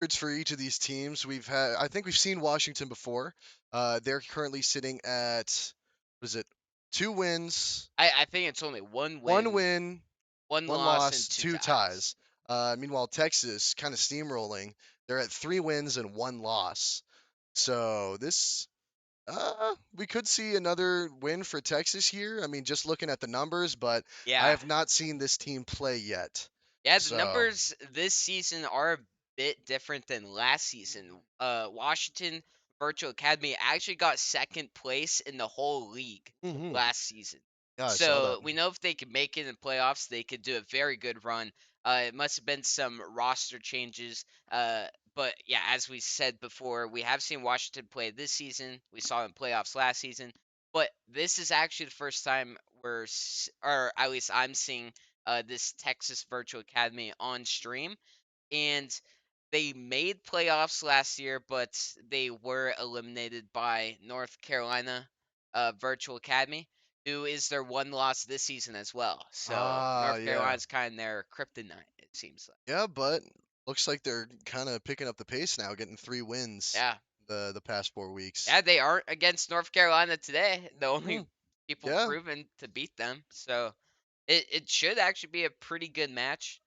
records for each of these teams. I think we've seen Washington before. They're currently sitting at, what is it, 2 wins, I think it's only one 1 win, win, one one loss, and loss, two two ties. ties. Meanwhile, Texas kind of steamrolling. They're at 3 wins and 1 loss. So we could see another win for Texas here. I mean, just looking at the numbers, but I Yeah. have not seen this team play yet. Yeah, the So, numbers this season are a bit different than last season. Washington Virtual Academy actually got second place in the whole league hmm last season. yeah, I saw that. So we know if they could make it in the playoffs, they could do a very good run. It must have been some roster changes. But yeah, as we said before, we have seen Washington play this season. We saw them in playoffs last season. But this is actually the first time or at least I'm seeing this Texas Virtual Academy on stream, and they made playoffs last year, but they were eliminated by North Carolina Virtual Academy, who is their one loss this season as well. So North Yeah. Carolina's kind of their kryptonite, it seems like. Yeah, but looks like they're kind of picking up the pace now, getting 3 wins Yeah, the past 4 weeks. yeah, they aren't against North Carolina today. The only Hmm. people Yeah, proven to beat them, so it should actually be a pretty good match.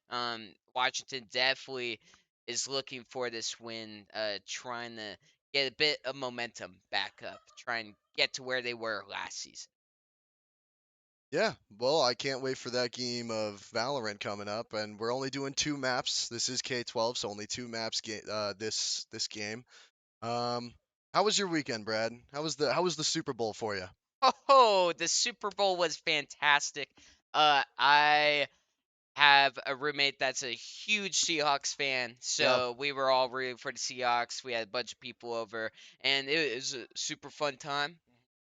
Washington definitely is looking for this win, trying to get a bit of momentum back up, try and get to where they were last season. yeah. Well, I can't wait for that game of Valorant coming up, and we're only doing 2 maps. This is K12, so only 2 maps. This game. Um, how was your weekend, Brad? How was the Super Bowl for you? Oh, the Super Bowl was fantastic. I have a roommate that's a huge Seahawks fan, Yep. so we were all rooting for the Seahawks. We had a bunch of people over, and it was a super fun time.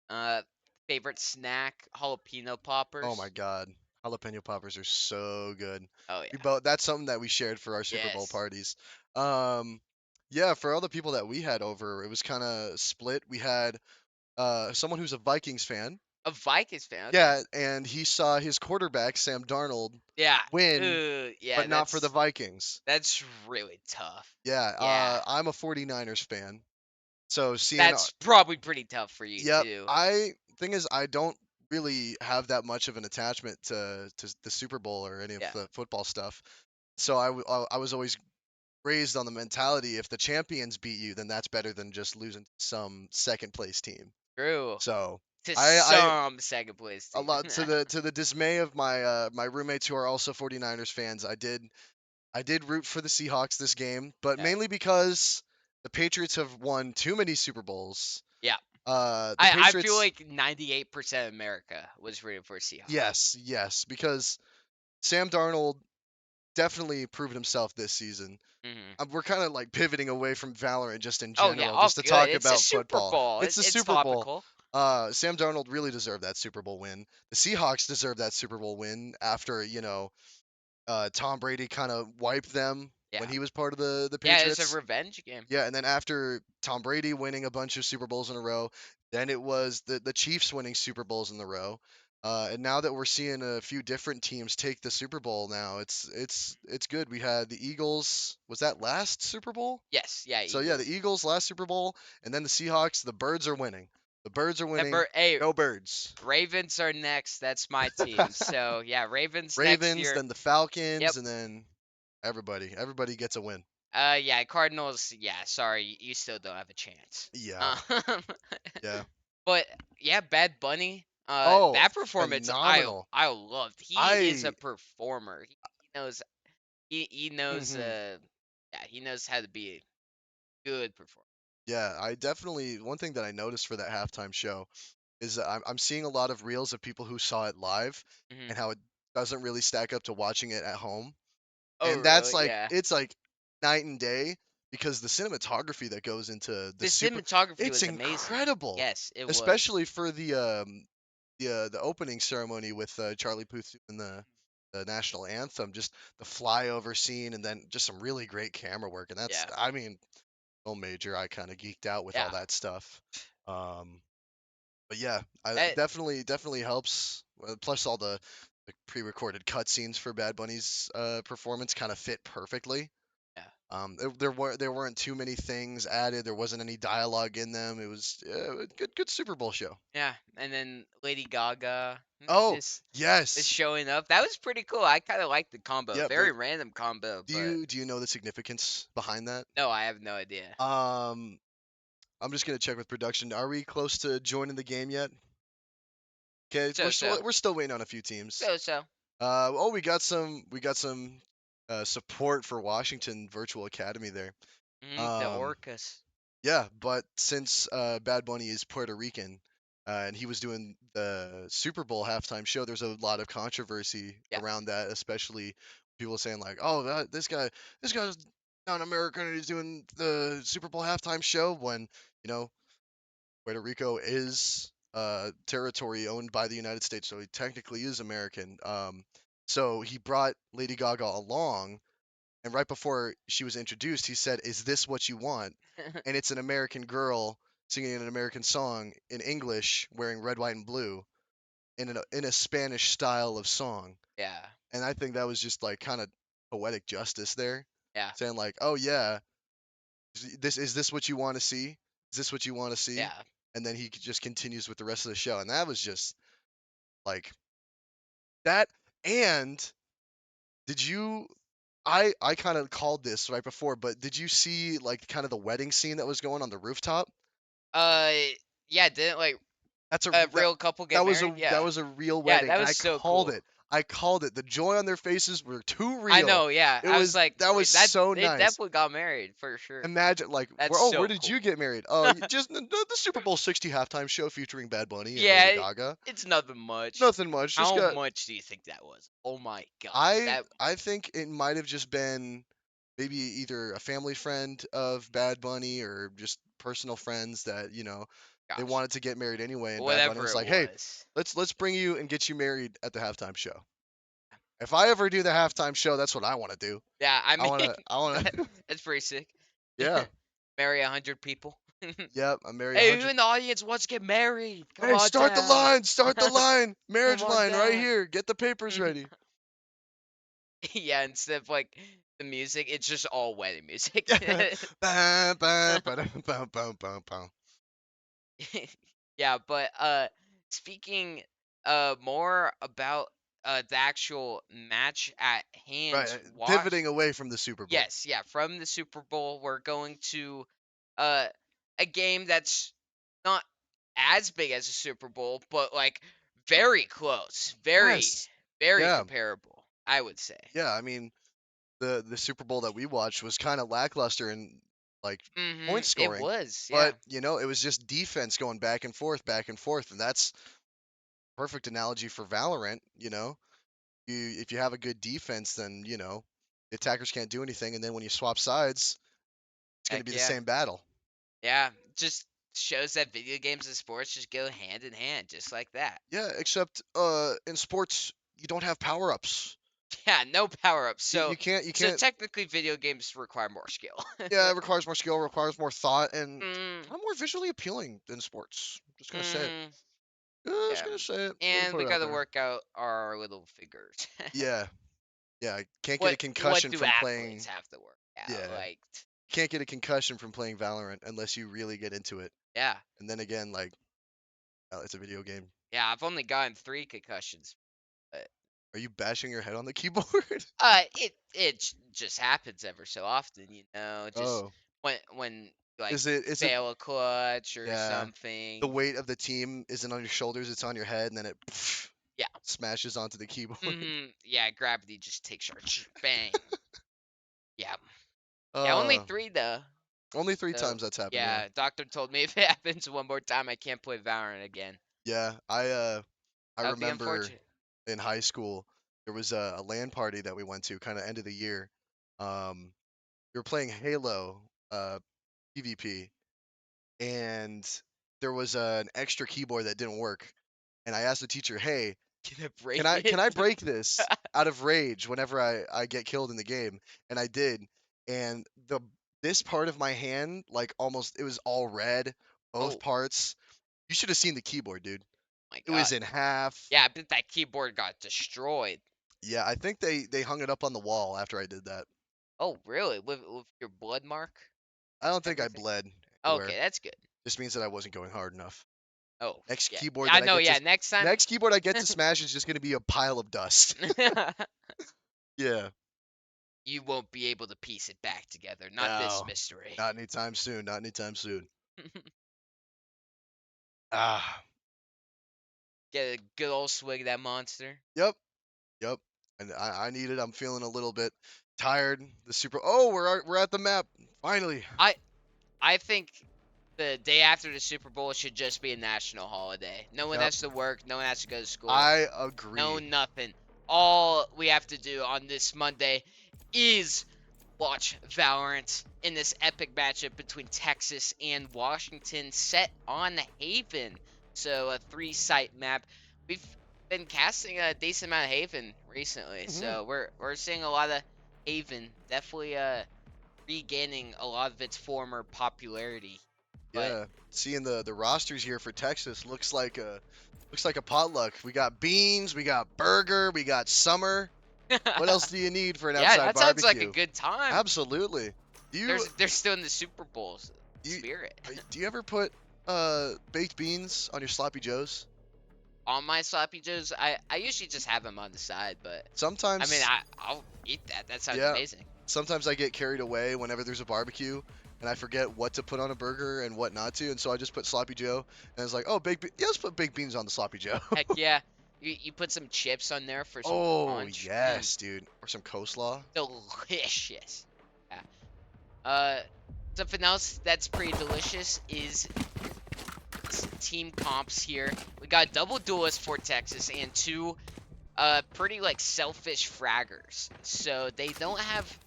Uh, Favorite snack, jalapeno Oh my poppers. God, jalapeno poppers are so good. Oh We yeah. both That's something that we shared for our Super Bowl Yes. parties. Um, yeah, for all the people that we had over, it was kind of split. We had someone who's a Vikings fan. A Vikings fan. Okay. Yeah, and he saw his quarterback Sam Darnold Yeah. win, Ooh, yeah. but not for the That's Vikings. that's really tough. Yeah, Yeah. I'm a 49ers fan, so seeing That's probably pretty tough for you yep, too. I thing is I don't really have that much of an attachment to the Super Bowl or any of Yeah. the football stuff. So I was always raised on the mentality if the champions beat you, then that's better than just losing to some second place team. True. So To I some second place a team. lot to the dismay of my roommates who are also 49ers fans, I did root for the Seahawks this game, but Yeah. mainly because the Patriots have won too many Super Bowls. Yeah. The I feel Patriots, like 98% of America was rooting for Seahawks. yes, yes, because Sam Darnold definitely proved himself this season. Hmm. We're kind of like pivoting away from Valorant just in Oh yeah. general, Oh just to good. talk It's a about Super football. Bowl. It's a It's Super Bowl. topical. Sam Darnold really deserved that Super Bowl win. The Seahawks deserved that Super Bowl win after, Tom Brady kind of wiped them when Yeah. he was part of the Yeah. It's a Patriots. revenge game. Yeah, and then after Tom Brady winning a bunch of Super Bowls in a row, then it was the Chiefs winning Super Bowls in the row. And now that we're seeing a few different teams take the Super Bowl now, it's good. We had the Eagles. Was that last Super Bowl? Yes. Yeah. So yeah, the Eagles. Eagles last Super Bowl, and then the Seahawks. The Birds are winning. The Birds are winning. Hey, Go Birds. Ravens are next. That's my team. So yeah, Ravens next Ravens, year. then the Falcons, Yep. and then everybody gets a win. Yeah, Cardinals. Yeah, sorry, you still don't have a chance. Yeah, Um, yeah. but yeah, Bad Bunny. Oh, That performance, phenomenal. I loved. He is a I performer. He knows. He knows. mhm. Yeah, he knows how to be a good performer. Yeah, I definitely one thing that I noticed for that halftime show is that I'm seeing a lot of reels of people who saw it live Hmm. and how it doesn't really stack up to watching it at home. Oh And that's really? like Yeah. it's like night and day because the cinematography that goes into The the super cinematography it's was amazing. incredible, Yes, it was. especially for the opening ceremony with Charlie Puth and the national anthem, just the flyover scene and then just some really great camera work. And that's Yeah. I mean, film major, I kind of geeked out with all Yeah. that stuff. Um, but yeah, That. definitely helps. Plus all the pre-recorded cutscenes for Bad Bunny's performance kind of fit perfectly. Yeah. There weren't too many things added. There wasn't any dialogue in them. It was a good Super Bowl show. Yeah, and then Lady Gaga Oh just yes, showing up. That was pretty cool. I kind of liked the combo. yep. Very random combo, but Do you know the significance behind that? no, I have no idea. Um, I'm just gonna check with production. Are we close to joining the game yet? Okay, So so. we're still waiting on a few teams. So so. Oh, we got some support for Washington Virtual Academy there. The Um, Orcas. yeah, but since Bad Bunny is Puerto Rican, and he was doing the Super Bowl halftime show, there's a lot of controversy Yeah. around that, especially people saying like, "Oh, this guy's not American and he's doing the Super Bowl halftime show," when you know Puerto Rico is territory owned by the United States, so he technically is American. So he brought Lady Gaga along, and right before she was introduced, he said, "Is this what you want?" And it's an American girl singing an American song in English, wearing red, white, and blue in a Spanish style of song. Yeah. And I think that was just like kind of poetic justice there, Yeah. saying like, "Oh yeah, this is this what you want to see? Is this what you want to see?" Yeah. And then he just continues with the rest of the show, and that was just like that. And did you? I kind of called this right before, but did you see like kind of the wedding scene that was going on the rooftop? Uh, yeah. Didn't like That's a a that real couple get married? that Yeah. was a real Yeah, wedding, that and was I so called cool. it. I called it. The joy on their faces were too I real. know, yeah. It I was was like, that was wait, that so they nice. definitely got married for sure. Imagine like, That's where so did cool. you get married? Oh, just the Super Bowl 60 halftime show featuring Bad Bunny and Yeah, Lady Gaga. it's nothing much. Nothing much. Just How got much do you think that was? Oh my god. That I think it might have just been maybe either a family friend of Bad Bunny or just personal friends that, they gosh. wanted to get married anyway, and Bad Bunny Whatever was it like, "Hey, was. let's bring you and get you married at the halftime show." If I ever do the halftime show, that's what I want to do. Yeah, I mean I want that, to that's pretty sick. Yeah. Marry 100 people. Yep, I marry Hey, who 100. in the audience wants to get married? Come Hey, on start the down. line, start the line. Come Marriage on line right down. here. Get the papers ready. Yeah, instead of like the music, it's just all wedding music. Bam, bam, ba-dum, bum, bum, bum, bum. Yeah, but speaking more about the actual match at Right, hand, pivoting wash. away from the Super Bowl. Yes, yeah, from the Super Bowl, we're going to uh a game that's not as big as a Super Bowl, but like very close, very Yes. very Yeah. comparable, I would say. Yeah, I mean, the Super Bowl that we watched was kind of lackluster in like point It scoring, was, yeah. but it was just defense going back and forth, and that's perfect analogy for Valorant. If you have a good defense, then the attackers can't do anything, and then when you swap sides, it's going to Heck be the yeah. same battle. Yeah, just shows that video games and sports just go hand in hand, just like that. Yeah, except in sports you don't have power ups. Yeah, no power ups. You So can't you so can't. technically video games require more skill. Yeah, it requires more skill, requires more thought, and mm, kind of more visually appealing than sports. Just gonna say it. mm, Just yeah. gonna say it. I'm gonna And put we it out gotta there. work out our little figures. Yeah, yeah. I can't get a What concussion do from athletes playing. have to work out? Yeah, Like can't get a concussion from playing Valorant unless you really get into it. yeah. And then again, like, it's a video game. Yeah, I've only gotten 3 concussions. But Are you bashing your head on the keyboard? it just happens ever so often, just Oh, when like is it? fail a clutch or Yeah, the something. weight of the team isn't on your shoulders; it's on your head, and then it Yeah. smashes onto the keyboard. Yeah, gravity just takes charge. Bang. Yeah. Yeah, only Uh, 3 though. only three So, times that's happened. Yeah, yeah, doctor told me if it happens one more time, I can't play Valorant again. yeah. I That would be remember unfortunate. in high school there was a LAN party that we went to, kind of end of the year. Um, we were playing Halo PvP, and there was an extra keyboard that didn't work. And I asked the teacher, "Hey, Can I break can it? I break this out of rage whenever I get killed in the game?" And I did. And this part of my hand, like almost, it was all red, both Oh parts. You should have seen the keyboard, dude. my It was god. in half. Yeah, I bet that keyboard got destroyed. Yeah, I think they hung it up on the wall after I did that. Oh, really? With your blood mark? I don't think I Everything? bled Okay, anywhere. that's good. Just means that I wasn't going hard enough. Oh, Next yeah. keyboard I that I know, get to yeah, next time. next keyboard I get to smash is just gonna be a pile of dust. Yeah. You won't be able to piece it back together. Not this No. mystery. Not anytime soon. Not anytime soon. Ah. Get a good old swig of that monster. Yep. Yep. And I need it. I'm feeling a little bit tired. The super. Oh, we're at the map finally. I I think the day after the Super Bowl should just be a national holiday. No one Yep. has to work. No one has to go to school. I No agree. nothing. All we have to do on this Monday is watch Valorant in this epic matchup between Texas and Washington set on Haven. So a 3-site map. We've been casting a decent amount of Haven recently, Hmm. so we're seeing a lot of Haven. Definitely regaining a lot of its former popularity. But Yeah. Seeing the rosters here for Texas looks like a potluck. We got beans, we got burger, we got summer. What else do you need for an yeah, outside that sounds like a barbecue? good time. Absolutely. Do you They're still in the Super Bowl do you, spirit. do you ever put baked beans on your sloppy joes? On my sloppy joes, I usually just have them on the side, but I mean Sometimes, I'll eat that. That sounds yeah. amazing. Sometimes I get carried away whenever there's a barbecue and I forget what to put on a burger and what not to, and so I just put sloppy joe and it's like, oh, yeah, let's put baked beans on the sloppy joe. Heck yeah, you put some chips on there for some Oh crunch. Mm, yes, dude, or some coleslaw. delicious. Yeah. Something else that's pretty delicious is team comps here. We got double duelists for Texas and two pretty like selfish fraggers. So they don't have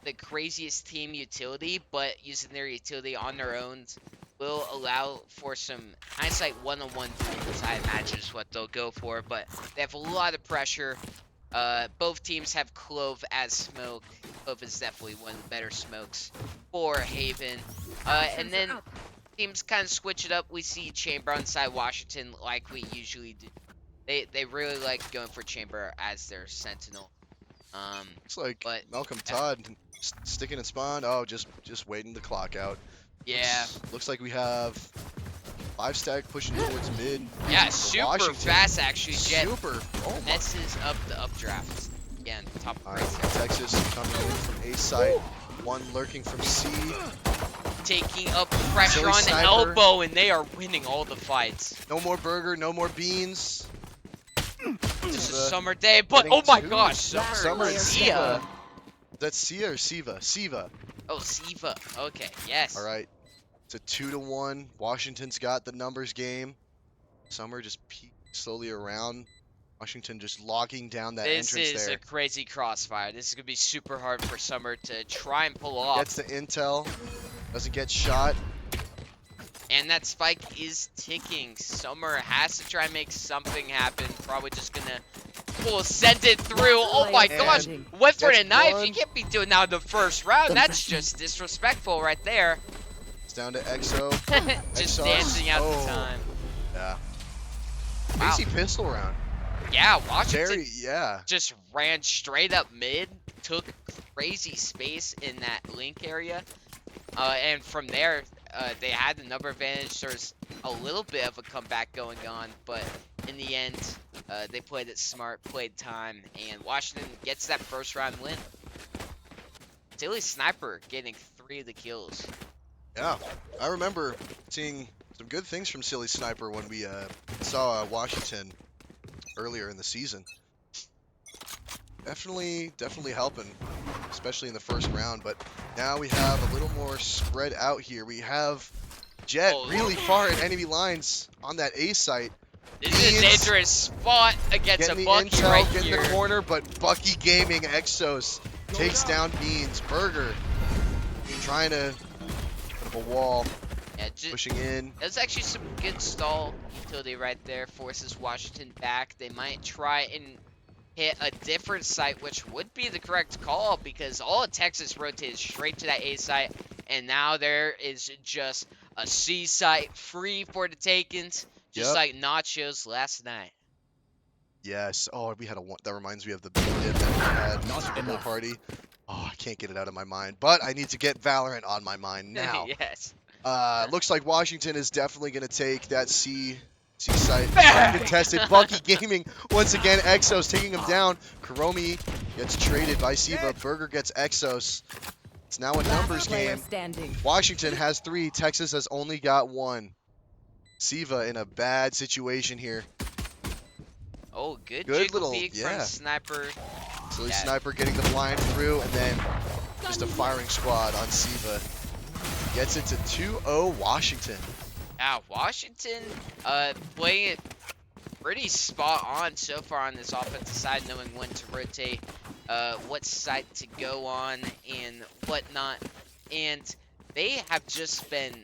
the craziest team utility, but using their utility on their own will allow for some hindsight one-on-one duels, I imagine is what they'll go for. But they have a lot of pressure. Both teams have Clove as smoke. Clove is definitely one of the better smokes for Haven. And then teams kind of switch it up. We see Chamber on side Washington like we usually do. They really like going for Chamber as their sentinel. Looks like But Malcolm yeah, Todd sticking in spawn. Oh, just waiting the clock out. yeah, Looks like we have 5 stack pushing towards mid. yeah, For super Washington. fast actually. Jet Super. Oh my. messes up the updraft. Again, top of Alright, right there. Texas coming in from A site. One lurking from C. Taking up pressure Silly on sniper. elbow, and they are winning all the fights. No more burger, no more beans. Just a Siva summer day, but getting oh my two. gosh, Summer and Sia. Siva. That's Sia or Siva? Siva. Oh, Siva. Okay, yes. Alright. It's a 2-1. Washington's got the numbers game. Summer just peeks slowly around. Washington just logging down that This entrance is there. a crazy crossfire. This is gonna be super hard for Summer to try and pull off. Gets the intel. Doesn't get shot. And that spike is ticking. Summer has to try and make something happen. Probably just gonna send it through. Oh my gosh. Went for the Gets knife. one. You can't be doing that in the first round. That's just disrespectful right there. It's down to EXO. Just XR. dancing out Oh. the time. Yeah. Wow. Crazy pistol round. Yeah, Washington Very, yeah. just ran straight up mid, took crazy space in that link area, and from there, they had the number advantage. There's a little bit of a comeback going on, but in the end, they played it smart, played time, and Washington gets that first round win. Silly Sniper getting 3 of the kills. Yeah. I remember seeing some good things from Silly Sniper when we saw Washington earlier in the season. Definitely helping, especially in the first round. But now we have a little more spread out here. We have Jet Oh. really far at enemy lines on that A site. This is a Beans dangerous spot against Getting a the Bucky intel, right getting here. the corner, but Bucky Gaming Exos takes down Beans. Burger trying to put up a wall, Yeah, pushing in. That's actually some good stall utility right there. Forces Washington back. They might try and hit a different site, which would be the correct call because all of Texas rotated straight to that A site, and now there is just a C site free for the takings, just Yep. like Nachos last night. Yes. Oh, we had a one. That reminds me of the big dip that we had at the Super Bowl party. Oh, I can't get it out of my mind, but I need to get Valorant on my mind now. Yes. Looks like Washington is definitely going to take that C site Bang! uncontested. Bucky Gaming once again. Exos taking him down. Karomi gets traded by Siva. Burger gets Exos. It's now a numbers game. Washington has 3. Texas has only got 1. Siva in a bad situation here. Oh, good Good jiggle little, peek from yeah. Sniper. So Yeah. Sniper getting the blind through, and then just a firing squad on Siva. Gets it to 2-0 Washington. Yeah, Washington playing it pretty spot on so far on this offensive side, knowing when to rotate, what side to go on, and whatnot. And they have just been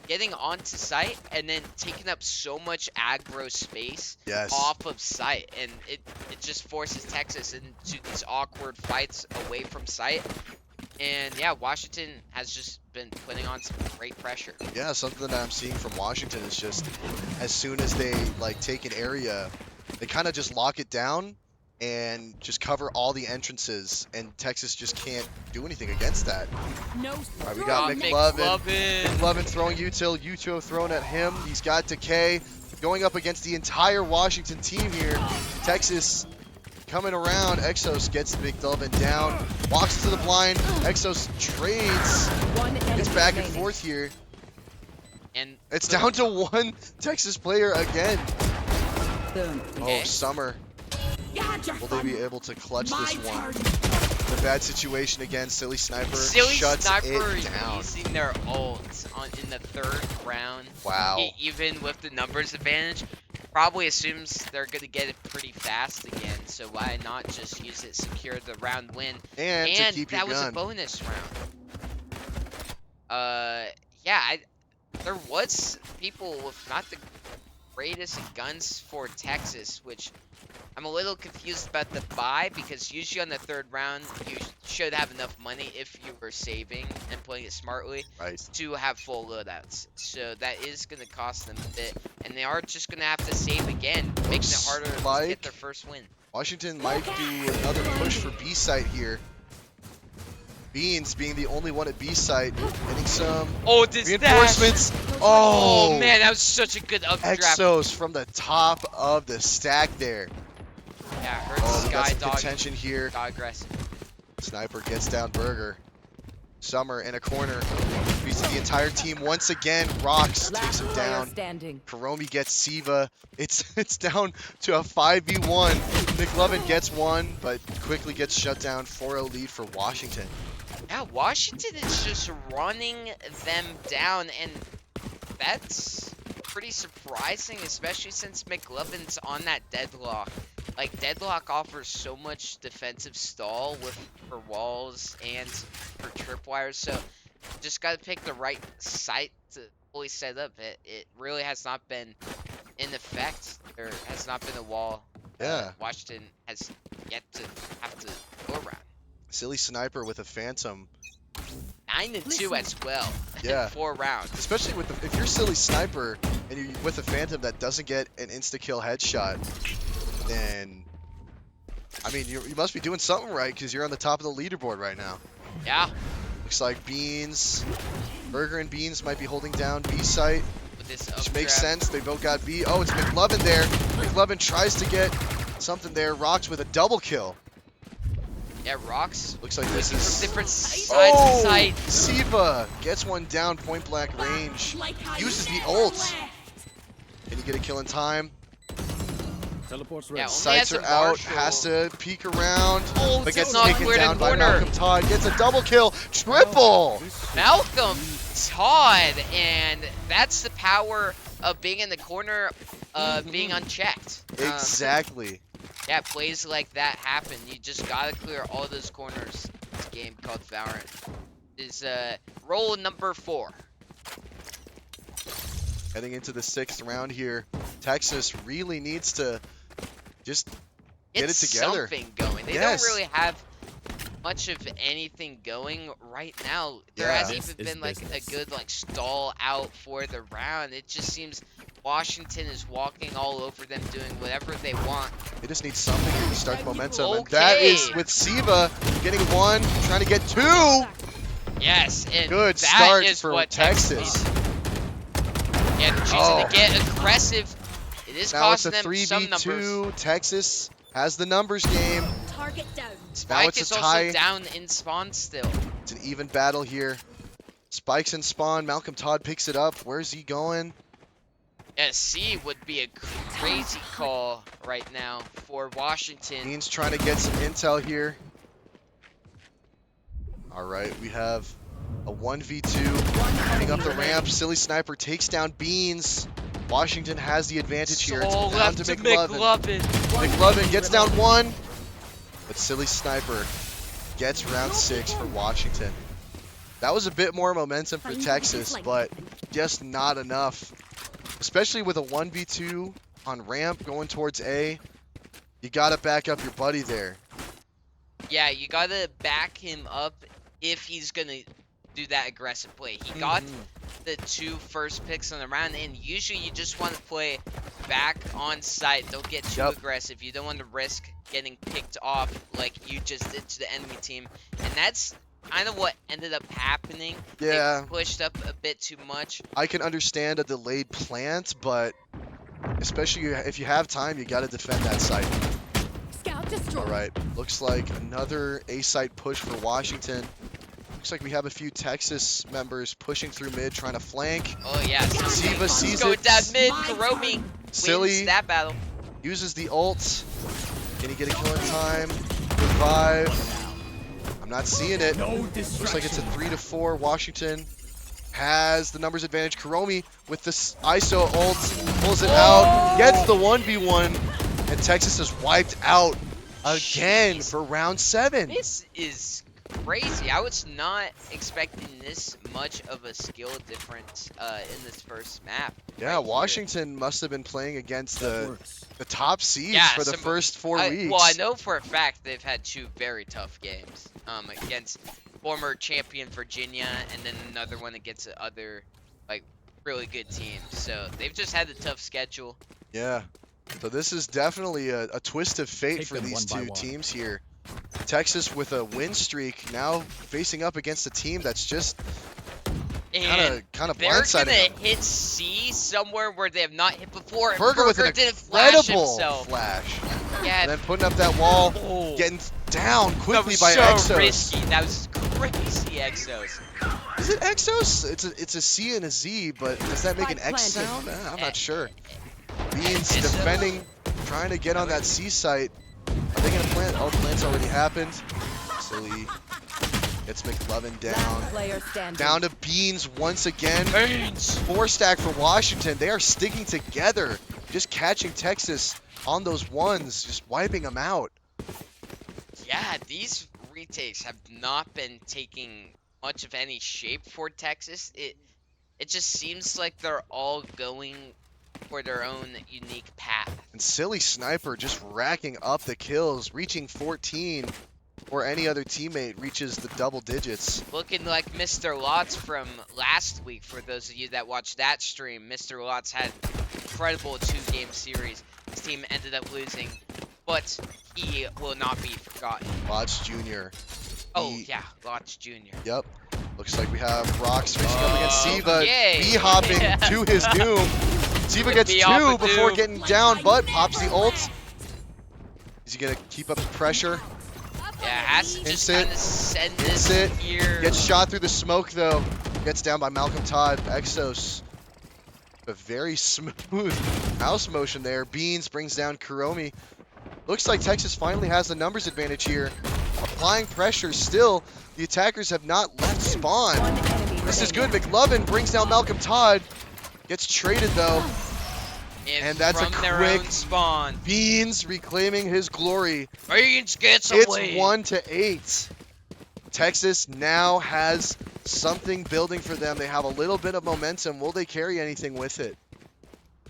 getting onto site and then taking up so much aggro space Yes. off of site, and it just forces Texas into these awkward fights away from site. And yeah, Washington has just been putting on some great pressure. Yeah, something that I'm seeing from Washington is just as soon as they like take an area, they kind of just lock it down and just cover all the entrances, and Texas just can't do anything against that. No. All right, we got McLovin. McLovin throwing util. Util thrown at him. He's got Decay going up against the entire Washington team here. Texas coming around. Exos gets McLovin down. Walks to the blind. Exos trades. It's back and forth here. And It's down to 1 Texas player again. Boom. Oh, Summer. Will they be able to clutch this one? The bad situation again. Silly Sniper Silly shuts Sniper it down. using their ult in the 3rd round. Wow. Even with the numbers advantage, probably assumes they're going to get it pretty fast again. So why not just use it, secure the round win? And to keep your that was a gun. bonus round. Yeah, there was people with not the greatest guns for Texas, which I'm a little confused about the buy, because usually on the 3rd round you should have enough money if you were saving and playing it smartly Right. to have full loadouts. So that is going to cost them a bit, and they are just going to have to save again, making it harder to get their first win. Washington might do another push for B site here. Beans being the only one at B site, getting some reinforcements. Oh man, that was such a good updraft. Exos from the top of the stack there. Yeah, hurts Oh, we got Sky some Dog. contention here. Dog aggressive. Sniper gets down Burger. Summer in a corner. Beats the entire team once again. Rocks takes him down. Karomi gets Siva. It's down to a 5v1. McLovin gets one, but quickly gets shut down. 4-0 lead for Washington. Yeah, Washington is just running them down, and that's pretty surprising, especially since McLovin's on that deadlock. Like, deadlock offers so much defensive stall for walls and for tripwires, so just gotta pick the right site to fully set up. It really has not been in effect. There has not been a wall. Yeah. Washington has yet to have to go around. Silly Sniper with a Phantom. 9-2 as well. Yeah. 4 rounds. Especially with if you're Silly Sniper and you're with a Phantom that doesn't get an insta-kill headshot, then, I mean, you must be doing something right, because you're on the top of the leaderboard right now. Yeah. Looks like Beans, Burger and Beans might be holding down B site, With this which updraft. makes sense. They both got B. Oh, it's McLovin there. McLovin tries to get something there. Rocks with a double kill. Yeah, Rocks. Looks like this From is... different sides of sight. Siva gets one down, point blank range. Uses the ult. Can he get a kill in time? Teleport's Yeah, ready. only has Sights a are out, Marshall. has to peek around, Oh, but gets not taken cleared in down by corner. Malcolm Todd. Gets a double kill, triple! Malcolm Todd, and that's the power of being in the corner, being unchecked. Exactly. Yeah, plays like that happen. You just gotta clear all those corners. This game called Valorant is role number 4. Heading into the 6th round here, Texas really needs to just get it together. Something going. They Yes. don't really have much of anything going right now. There Yeah. hasn't This even is been like a business. good like stall out for the round. It just seems Washington is walking all over them, doing whatever they want. They just need something here to start momentum, and that is Okay. with Siva getting one, trying to get two. Yes, and Good that start is for what Texas. needs. Yeah, they're choosing Oh. to get aggressive. It is Now it's a costing them some numbers. 3v2. Texas has the numbers game. Target down. Spike it's a is tie. also down in spawn still. It's an even battle here. Spikes and spawn. Malcolm Todd picks it up. Where's he going? Yeah, C would be a crazy call right now for Washington. Dean's trying to get some intel here. All right, we have a 1v2 running up the ramp. Silly Sniper takes down Beans. Washington has the advantage here. It's So down left to to McLovin. McLovin. McLovin gets down one, but Silly Sniper gets round 6 for Washington. That was a bit more momentum for Texas, but just not enough. Especially with a 1v2 on ramp going towards A. You gotta back up your buddy there. Yeah, you gotta back him up if he's gonna do that aggressive play. He got the 2 first picks on the round, and usually you just want to play back on site. Don't get too aggressive. You don't want to risk getting picked off like you just did to the enemy team. And that's kind of what ended up happening. Yeah. They pushed up a bit too much. I can understand a delayed plant, but especially if you have time, you gotta defend that site. Scout destroyed. All right, looks like another A site push for Washington. Looks like we have a few Texas members pushing through mid, trying to flank. Oh yeah, Siva sees going it. down mid. Karomi Silly wins that battle. uses the ult. Can he get a kill in time? Revive. I'm not seeing it. Looks like it's a 3-4. Washington has the numbers advantage. Karomi with this ISO ult pulls it out, gets the 1v1, and Texas is wiped out again Jeez. for round 7. This is crazy. I was not expecting this much of a skill difference in this first map. Yeah, right here. Washington must have been playing against That the works. top seeds Yeah, for the some- first 4 weeks. Well, I know for a fact they've had 2 very tough games against former champion Virginia, and then another one against other like really good teams. So they've just had a tough schedule. Yeah. So this is definitely a twist of fate Take for them these one by two one. teams here. Texas with a win streak, now facing up against a team that's just And kind of they're blindsiding gonna them. hit C somewhere where they have not hit before. And Berger with an didn't flash incredible himself. flash. Yeah, And then putting up that wall, oh, getting down that quickly was by so Exos. risky. That was crazy, Exos. Is it Exos? It's a C and a Z, but does that make an Spike X planted. sound? I'm Eh, not sure. Beans Exos? defending, trying to get on that C site. Are they gonna plant? Oh, plant's already happened. Silly. Gets McLovin down. Last player standing. Down to Beans once again. Beans. 4 stack for Washington. They are sticking together. Just catching Texas on those ones. Just wiping them out. Yeah, these retakes have not been taking much of any shape for Texas. It just seems like they're all going for their own unique path. And Silly Sniper just racking up the kills. Reaching 14. Or any other teammate reaches the double digits. Looking like Mr. Lots from last week, for those of you that watched that stream. Mr. Lots had incredible 2-game series. His team ended up losing, but he will not be forgotten. Lots Jr. Oh, He- yeah, Lots Jr. Yep. Looks like we have Rocks facing up against Siva. yay. B-hopping Yeah. to his doom. Siva gets 2 B-hop with before doom. getting down, but pops the ult. Is he going to keep up the pressure? Yeah, has to just Instant. kind of send this Instant. here. Gets shot through the smoke, though. Gets down by Malcolm Todd. Exos. A very smooth mouse motion there. Beans brings down Kuromi. Looks like Texas finally has the numbers advantage here. Applying pressure still. The attackers have not left spawn. One enemy This is remaining. good. McLovin brings down Malcolm Todd. Gets traded, though. and that's a from their quick- own spawn. Beans reclaiming his glory. Beans gets It's away. 1-8. Texas now has something building for them. They have a little bit of momentum. Will they carry anything with it?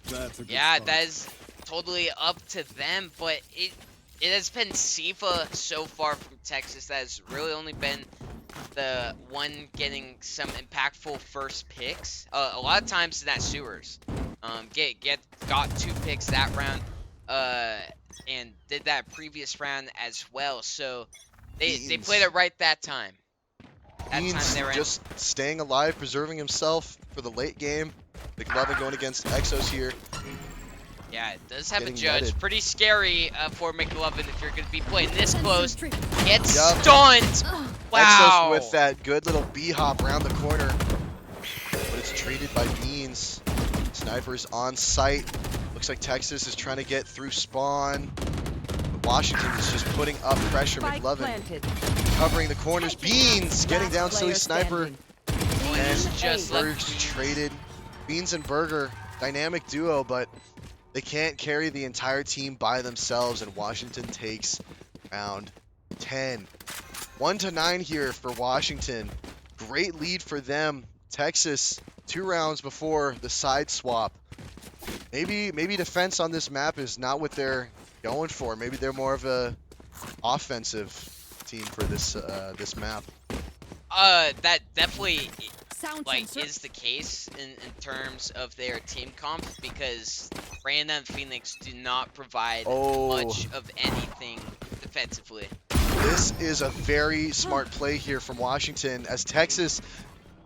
That's a good Yeah, start. that is totally up to them, but it has been Siva so far from Texas that has really only been the one getting some impactful first picks. A lot of times in that sewers. Got 2 picks that round, and did that previous round as well. So they played Beans. it right that time. That time Beans they were in. just staying alive, preserving himself for the late game. McLovin going against Exos here. Yeah, it does have Getting a judge. netted. Pretty scary for McLovin if you're going to be playing this close. Sentry. Gets Yup. stunned. Wow. Exos with that good little B-hop around the corner. But it's treated by Beans. Snipers on site. Looks like Texas is trying to get through spawn. But Washington is just putting up pressure. Spike McLovin planted. covering the corners. Beans getting down Last silly player sniper. standing. And Just Berg's traded. Beans and Burger, dynamic duo, but they can't carry the entire team by themselves, and Washington takes round 10. 1-9 here for Washington. Great lead for them. Texas, 2 rounds before the side swap. Maybe defense on this map is not what they're going for. Maybe they're more of a offensive team for this this map. That definitely Sound like sensor. is the case in terms of their team comp, because Randa and Phoenix do not provide Oh. much of anything defensively. This is a very smart play here from Washington as Texas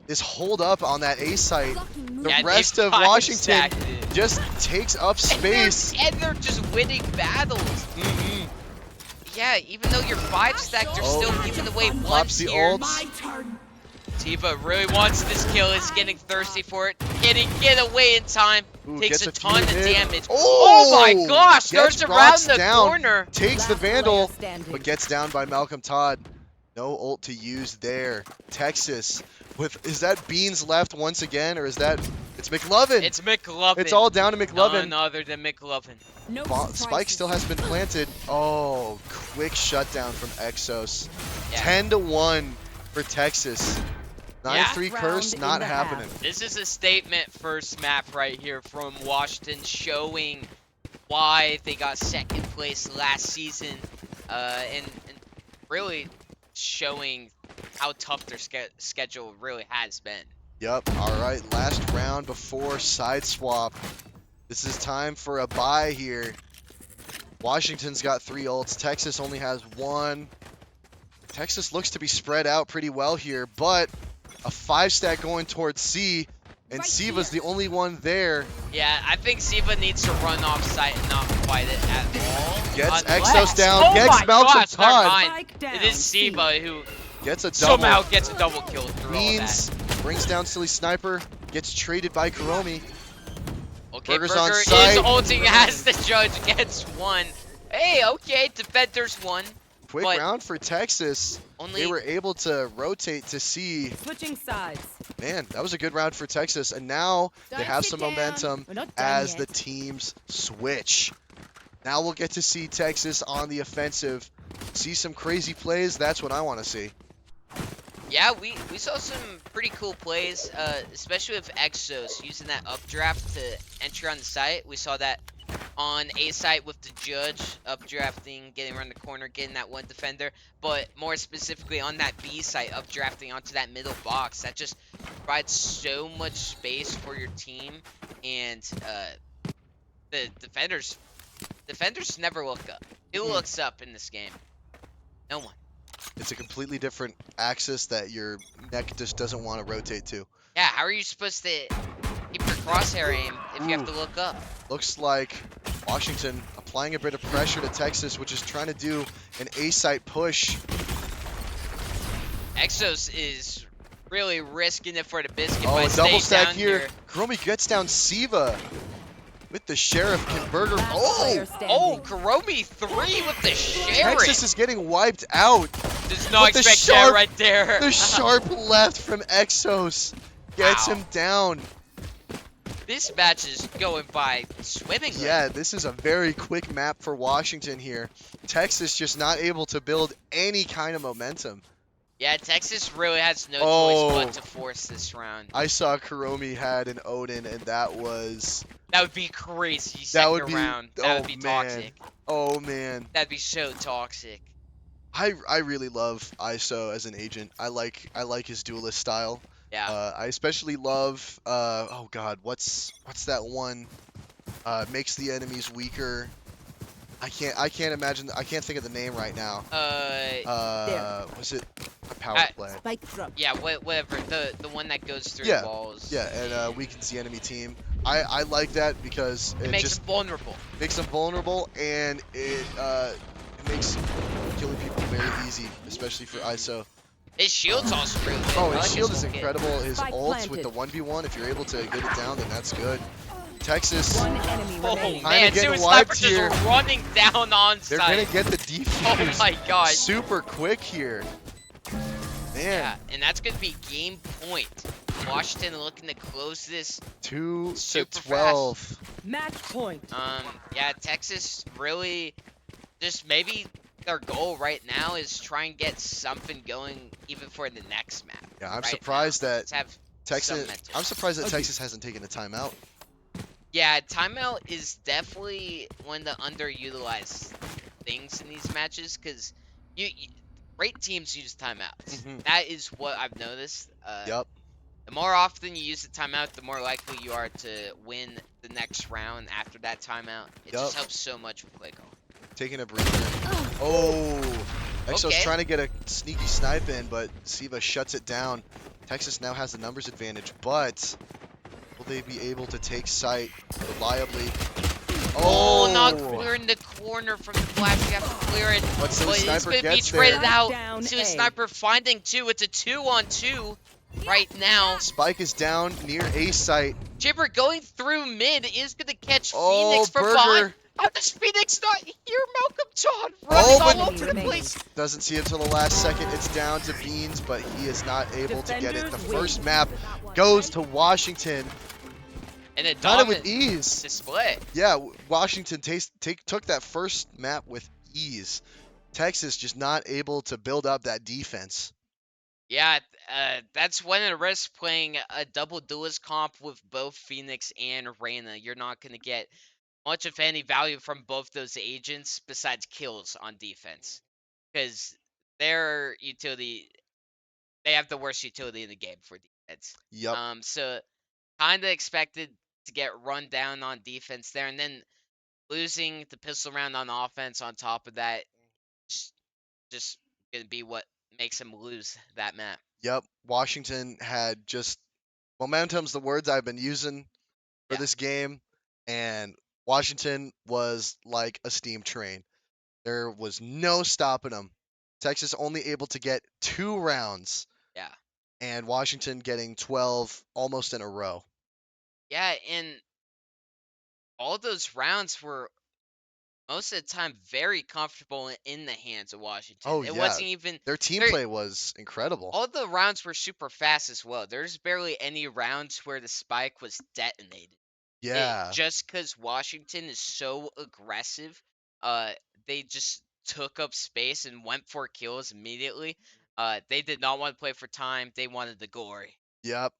is holed up on that A site. Blocking The movement. Yeah, rest they of five Washington stacked it. just takes up space. And they're just winning battles. Mhm. Yeah, even though you're 5 stacked, you're Oh. still giving away Pops ones the here. ults. Tifa really wants this kill, is getting thirsty for it. Can he get away in time? Ooh, Takes gets a a few ton of hit. damage. Oh! Oh my gosh, Gets starts around Rocks the down. corner. Takes the Last Vandal, player standing. but gets down by Malcolm Todd. No ult to use there. Texas is that Beans left once again, or is that it's McLovin? It's McLovin. It's all down to McLovin. None other than McLovin. No Spike surprises. still has been planted. Oh, quick shutdown from Exos. Yeah. 10-1 for Texas. 9-3 Yeah. curse, Round not in the half. happening. This is a statement first map right here from Washington, showing why they got second place last season, and really showing how tough their schedule really has been. Yup, alright, last round before side swap. This is time for a bye here. Washington's got 3 ults, Texas only has 1. Texas looks to be spread out pretty well here, but a 5-stack going towards C, and Right Siva's here. the only one there. Yeah, I think Siva needs to run off site and not fight it at all. Gets Unless- Exos down, oh gets my Malcolm gosh, never Todd. mind. Spike down. It is C. Siva who Gets a double. somehow gets a double kill through Means brings down Silly Sniper, gets traded by Kuromi. all that. Okay, Burger's Burger on is site. ulting as the judge gets 1. Hey, okay, defenders 1. Quick But- round for Texas. Only They were able to rotate to C. Switching sides. Man, that was a good round for Texas. And now they Don't have sit some down. momentum We're not done as yet. the teams switch. Now we'll get to see Texas on the offensive. See some crazy plays. That's what I want to see. Yeah, we saw some pretty cool plays, especially with Exos using that updraft to enter on the site. We saw that on A site with the judge updrafting, getting around the corner, getting that one defender, but more specifically on that B site, updrafting onto that middle box. That just provides so much space for your team, and the defenders never look up. Who looks up in this game? No one. It's a completely different axis that your neck just doesn't want to rotate to. Yeah, how are you supposed to keep your crosshair aim if you have to Ooh. look up? Looks like Washington applying a bit of pressure to Texas, which is trying to do an A-site push. Exos is really risking it for the biscuit Oh, by a double staying stack down here. here. Kuromi gets down Siva with the Sheriff. Can Burger... Last Oh! player standing. Oh, Kuromi 3 with the Sheriff. Texas is getting wiped out. Does not with the expect sharp- that right there. The sharp left from Exos gets Wow. him down. This match is going by swimmingly. Yeah, this is a very quick map for Washington here. Texas just not able to build any kind of momentum. Yeah, Texas really has no choice Oh, but to force this round. I saw Kuromi had an Odin, and that was That would be crazy that would second be round. That oh would be man, toxic. oh man. That'd be so toxic. I really love ISO as an agent. I like his duelist style. Yeah. I especially love oh god, what's that one? Makes the enemies weaker. I can't imagine I can't think of the name right now. Was it a power I, play? Spike drop. yeah, whatever. The one that goes through Yeah, walls. yeah, and weakens the enemy team. I like that because It it makes just them vulnerable. makes them vulnerable, and it makes killing people very easy, especially for ISO. His shield's also really good. Oh, I his like shield is ult kit. incredible. His Spike ults with the planted. 1v1, if you're able to get it down, then that's good. Texas, One enemy Oh remaining. man, getting Suicide wiped Sniper here. just running down on they're gonna site. get the Oh defuse my gosh. super quick here. Man, Yeah, and that's gonna be game point. Washington looking to close this 2 to super 12. Match point. Yeah, Texas really just maybe their goal right now is try and get something going even for the next map. Yeah, I'm right surprised now. that Let's have some Texas. mental. I'm surprised that Texas hasn't taken a timeout. Yeah, timeout is definitely one of the underutilized things in these matches because you great teams use timeouts. Mhm. That is what I've noticed. Yep, The more often you use the timeout, the more likely you are to win the next round after that timeout. It yep. just helps so much with play call. Taking a breather. Oh, Exo's Okay. trying to get a sneaky snipe in, but Siva shuts it down. Texas now has the numbers advantage, but will they be able to take sight reliably? Oh, not clearing the corner from the flash. You have to clear it. But so the But it's sniper going to be gets traded there. out Down to A. a sniper finding two. It's a 2-on-2 right now. Spike is down near A site. Jibber going through mid is going to catch Oh, Phoenix from Burger. behind. How does Phoenix not hear Malcolm John Oh, running but- all over the Remaining. place? Doesn't see it till the last second. It's down to Beans, but he is not able to get it. The Defenders first win. map goes to Washington. And a Done it with dominant ease. display. Yeah, Washington took that first map with ease. Texas just not able to build up that defense. Yeah, that's one of the risks playing a double duelist comp with both Phoenix and Reyna. You're not going to get much, if any, value from both those agents besides kills on defense. Because their utility, they have the worst utility in the game for defense. Yep. So kind of expected to get run down on defense there, and then losing the pistol round on offense on top of that, just gonna be what makes him lose that map. Yep. Washington had just momentum's the words I've been using for Yeah. this game, and Washington was like a steam train. There was no stopping them. Texas only able to get 2 rounds, Yeah. and Washington getting 12 almost in a row. Yeah, and all those rounds were most of the time very comfortable in the hands of Washington. Oh It yeah, wasn't even their team there. play was incredible. All the rounds were super fast as well. There's barely any rounds where the spike was detonated. Yeah. Just because Washington is so aggressive, uh, they just took up space and went for kills immediately. They did not want to play for time. They wanted the glory. Yep.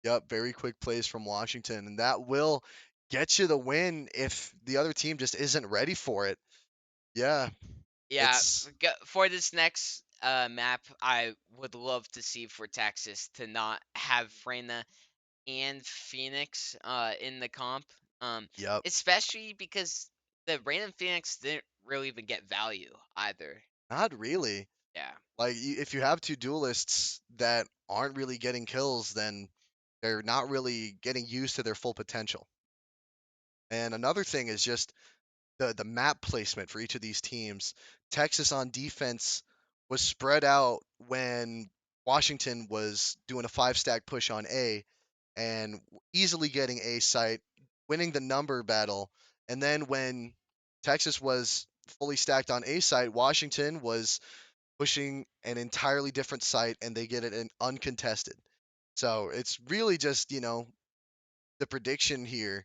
Yep. Very quick plays from Washington, and that will get you the win if the other team just isn't ready for it. Yeah. Yeah, It's for this next map, I would love to see for Texas to not have Freyna and Phoenix in the comp. yep. Especially because the Rain and Phoenix didn't really even get value either. Not really. Yeah. Like if you have two duelists that aren't really getting kills, then they're not really getting used to their full potential. And another thing is just the map placement for each of these teams. Texas on defense was spread out when Washington was doing a 5-stack push on A and easily getting A site, winning the number battle. And then when Texas was fully stacked on A site, Washington was pushing an entirely different site and they get it in uncontested. So it's really just, the prediction here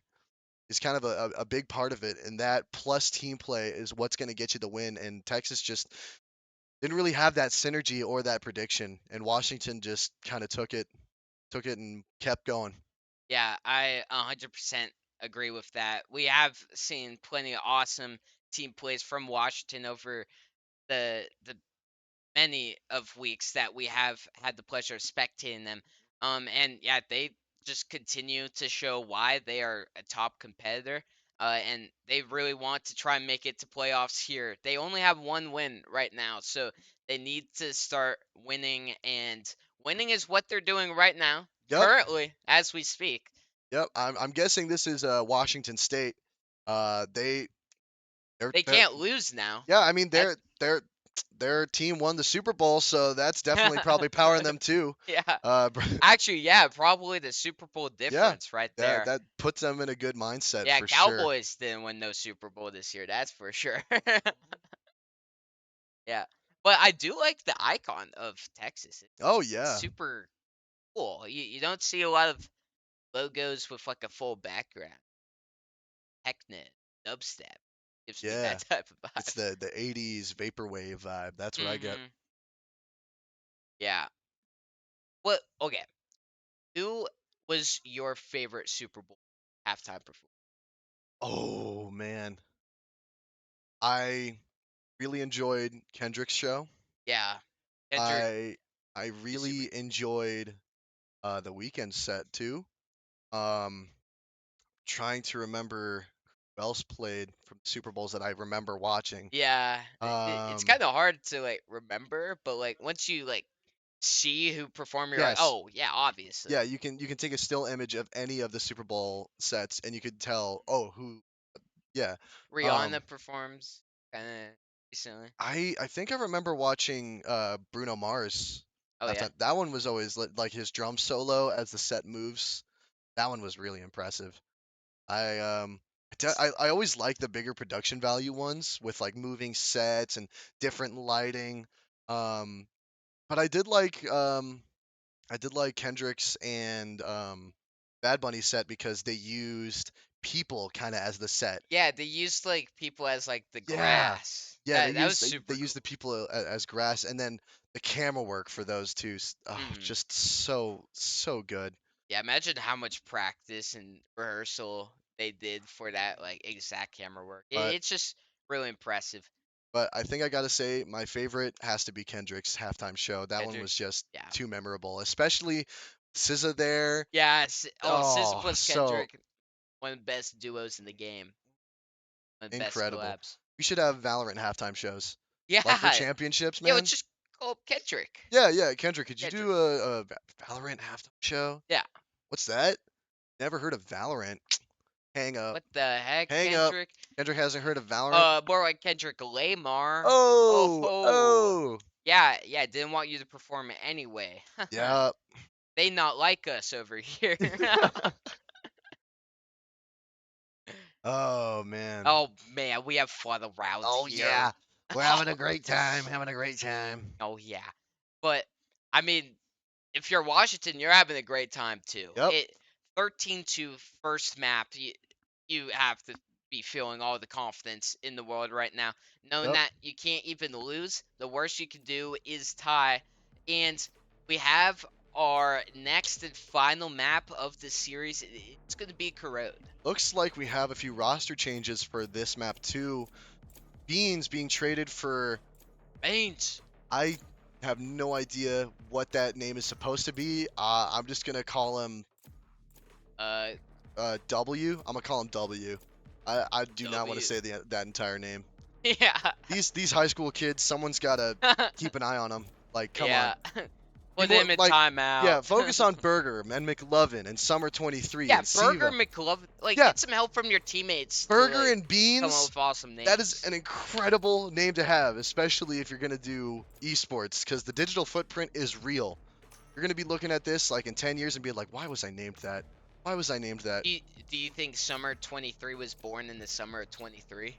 is kind of a big part of it. And that plus team play is what's going to get you the win. And Texas just didn't really have that synergy or that prediction, and Washington just kind of took it and kept going. Yeah, I 100% agree with that. We have seen plenty of awesome team plays from Washington over the many of weeks that we have had the pleasure of spectating them. And yeah, they just continue to show why they are a top competitor. And they really want to try and make it to playoffs here. They only have one win right now, so they need to start winning. And winning is what they're doing right now, Yep, currently, as we speak. yep. I'm guessing this is Washington State. They They they're can't lose now. yeah. I mean That their team won the Super Bowl, so that's definitely probably powering them too. yeah. Uh, Actually, yeah, probably the Super Bowl yeah, difference right yeah. there. That puts them in a good mindset Yeah, for sure. Cowboys didn't win no Super Bowl this year, that's for sure. Yeah. But I do like the icon of Texas. Oh It's yeah, super cool. You don't see a lot of logos with like a full background. Techno, dubstep gives me yeah. that type of It's vibe. the '80s vaporwave vibe. That's what I get. Mhm. Yeah. Well, okay. Who was your favorite Super Bowl halftime performance? Oh man, I really enjoyed Kendrick's show. Yeah. Kendrick I I is super. really enjoyed the weekend set too. Um, trying to remember who else played from the Super Bowls that I remember watching. Yeah, it's Um, kind of hard to like remember, but like once you like see who perform, you're like, yes, oh yeah, obviously. yeah, you can take a still image of any of the Super Bowl sets and you could tell, oh, who, yeah. Um, Rihanna performs kind of recently. I think I remember watching Bruno Mars. Oh yeah, That one was always like his drum solo as the set moves. That one was really impressive. I I always like the bigger production value ones with like moving sets and different lighting. Um, but I did like Kendrick's and Bad Bunny set because they used people kind of as the set. yeah. They used like people as like the Yeah. grass. Yeah, That was they super use cool. the people as grass, and then the camera work for those two, Hmm. just so good. Yeah, imagine how much practice and rehearsal they did for that like exact camera work. But It's just really impressive. I think I gotta say my favorite has to be Kendrick's halftime show. That one Kendrick, was just yeah, too memorable, especially SZA there. yeah. Oh, SZA Oh, plus so Kendrick, one of the best duos in the game. One of the best incredible. collabs. We should have Valorant halftime shows, like for Yeah. championships, Yeah, let's man. just call Kendrick. Yeah, yeah. Kendrick, could you Kendrick. do a Valorant halftime show? Yeah. What's that? Never heard of Valorant. Hang up. What the heck, Hang up. Kendrick? Kendrick hasn't heard of Valorant. More like Kendrick Lamar. Oh Oh, ho. oh. Yeah, yeah, didn't want you to perform it anyway. Yeah. They not like us over here. Oh man. Oh man, we have fun around Oh here. yeah. We're having a great time. Having a great time. Oh yeah. But I mean, if you're Washington, you're having a great time too. Yep. It 13 to first map, you have to be feeling all the confidence in the world right now, knowing Yep. that you can't even lose. The worst you can do is tie, and we have our next and final map of the series. It's going to be Corrode. Looks like we have a few roster changes for this map too. Beans being traded for, Baines. I have no idea what that name is supposed to be. I'm just gonna call him Uh, W. I'm gonna call him W. I do not want to W. say that entire name. Yeah. These high school kids, someone's gotta keep an eye on them. Like, come on. Yeah. Put People him in like, yeah, timeout. focus on Burger and McLovin and Summer 23 Yeah, and Burger Siva. McLovin. Like, Yeah, get some help from your teammates to Burger like and come up Beans. with awesome That is names. an incredible name to have, especially if you're gonna do esports, because the digital footprint is real. You're gonna be looking at this like in 10 years and be like, why was I named that? Why was I named that? Do you think Summer 23 was born in the summer of 23?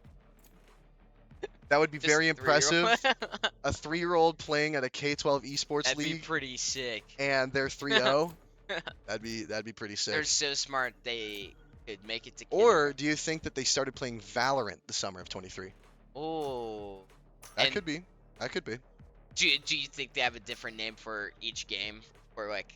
That would be Just very a 3-year-old? impressive. A 3-year-old playing at a K12 Esports That'd be league pretty sick. and they're 3-0. That'd be pretty They're sick. so smart they could make it to Or kindergarten. do you think that they started playing Valorant the summer of 23? Oh. That And could be. That could be. Do you think they have a different name for each game, or like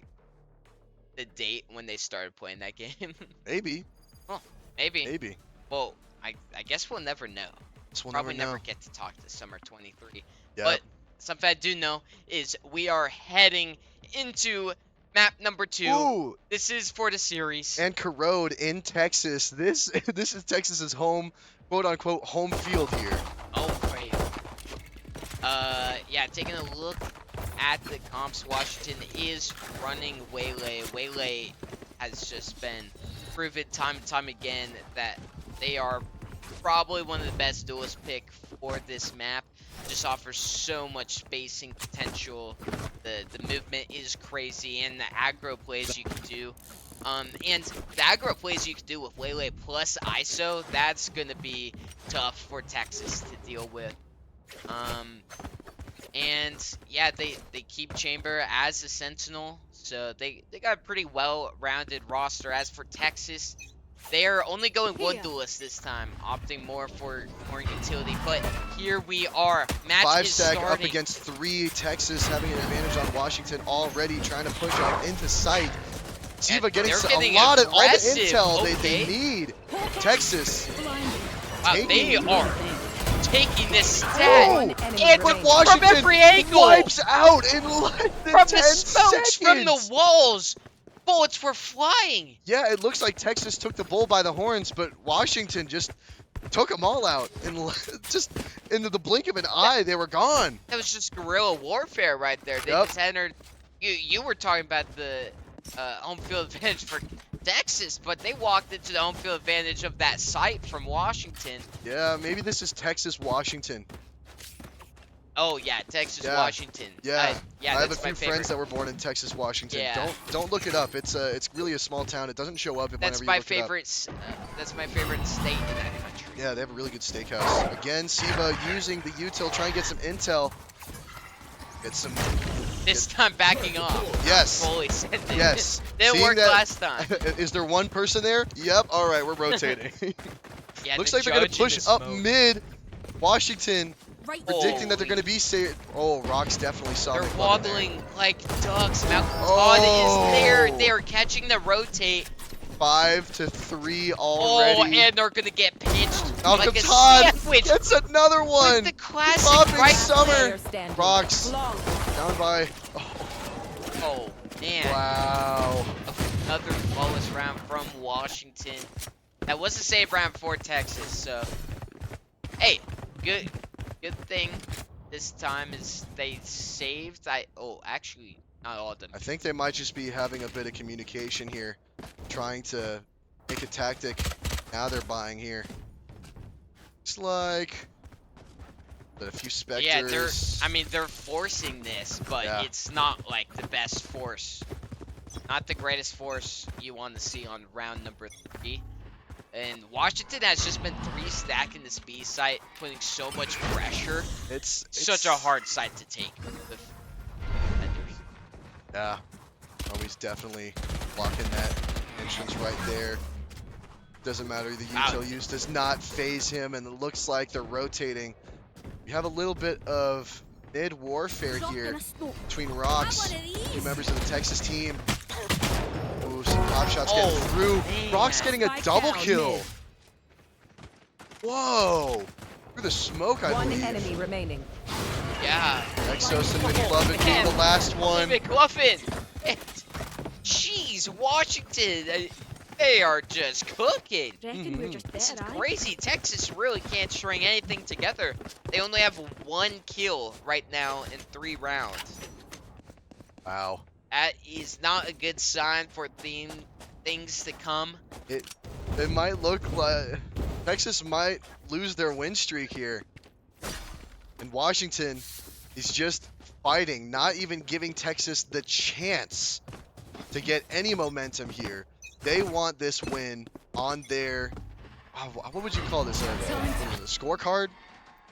the date when they started playing that game? Maybe, Well, maybe. maybe. Well, I guess we'll never know. This we'll Probably never never know. get to talk to Summer 23. Yep. But something I do know is we are heading into map number 2. Ooh, This is for the series. and Corrode in Texas. This this is Texas's home, quote unquote, home field here. Oh, great. Yeah, taking a look at the comps, Washington is running Waylay. Waylay has just been proven time and time again that they are probably one of the best duelist pick for this map. Just offers so much spacing potential. The movement is crazy, and the aggro plays you can do. And the aggro plays you can do with Waylay plus ISO, that's gonna be tough for Texas to deal with. And yeah, they keep Chamber as a sentinel, so they got a pretty well-rounded roster. As for Texas, they're only going one duelist this time, opting more for more utility. But here we are, match Five is stack starting. up against 3. Texas having an advantage on Washington already, trying to push up into sight. Siva getting they're a getting lot of all the aggressive. intel Okay. they need. Texas Wow, they taking- are taking this stat. Oh, And but from Washington every angle, wipes out in less than from 10 the smokes, from the seconds. walls, bullets were flying. Yeah, it looks like Texas took the bull by the horns, but Washington just took them all out in just into the blink of an eye. They were gone. That was just guerrilla warfare right there. They Yep. just entered. You were talking about the home field advantage for Texas, but they walked into the home field advantage of that site from Washington. Yeah, maybe this is Texas Washington. Oh yeah, Texas Yeah. Washington. Yeah, Yeah, I have a that's my few favorite. friends that were born in Texas, Washington. Yeah. Don't look it up. It's really a small town. It doesn't show up That's whenever my you look it up. favorite. That's my favorite state in that country. Yeah, they have a really good steakhouse. Again, Siva using the util, trying to get some intel. Get some. This time backing off. Yes. Fully sending. Yes. Didn't Seeing work that- last time. Is there one person there? Yep. All right, we're rotating. Yeah, Looks the like they're gonna judge in push the up smoke. mid. Washington predicting that they're Holy. gonna be safe. Oh, Rocks definitely saw They're me coming there. waddling like ducks. Malcolm Oh. Todd is there. They are catching the rotate. 5-3 Oh, already. and they're gonna get pinched Malcolm like a Todd sandwich gets another with one. the classic Bobbing right. Summer. Rocks Flawless. down by. Oh, Oh man, wow. another flawless round from Washington. That was a save round for Texas. So, hey, good thing this time is they saved. Actually, not all of them. I think they might just be having a bit of communication here, trying to make a tactic. Now they're buying here. Looks like a few specters. Yeah, they're forcing this, but Yeah. it's not like the best force. Not the greatest force you want to see on round number 3. And Washington has just been 3-stacking this B site, putting so much pressure. It's Such a hard site to take with defenders. Yeah. Oh, he's definitely blocking that entrance right there. Doesn't matter. The Wow. util use does not phase him, and it looks like they're rotating. You have a little bit of mid warfare here between Rocks, two members of the Texas team. Ooh, some pop shots getting Oh, through. man. Rocks getting a Spike double down kill. mid. Whoa! Through the smoke, I One believe. enemy remaining. Yeah. Exos and McLovin being the last one. McLuffin! Jeez, Washington! They are just cooking. Reckon we're just This is dead, crazy. Texas really can't string anything together. They only have 1 kill right now in 3 rounds. Wow. That is not a good sign for things to come. It might look like Texas might lose their win streak here. And Washington is just fighting, not even giving Texas the chance to get any momentum here. They want this win on their, what would you call this? A scorecard?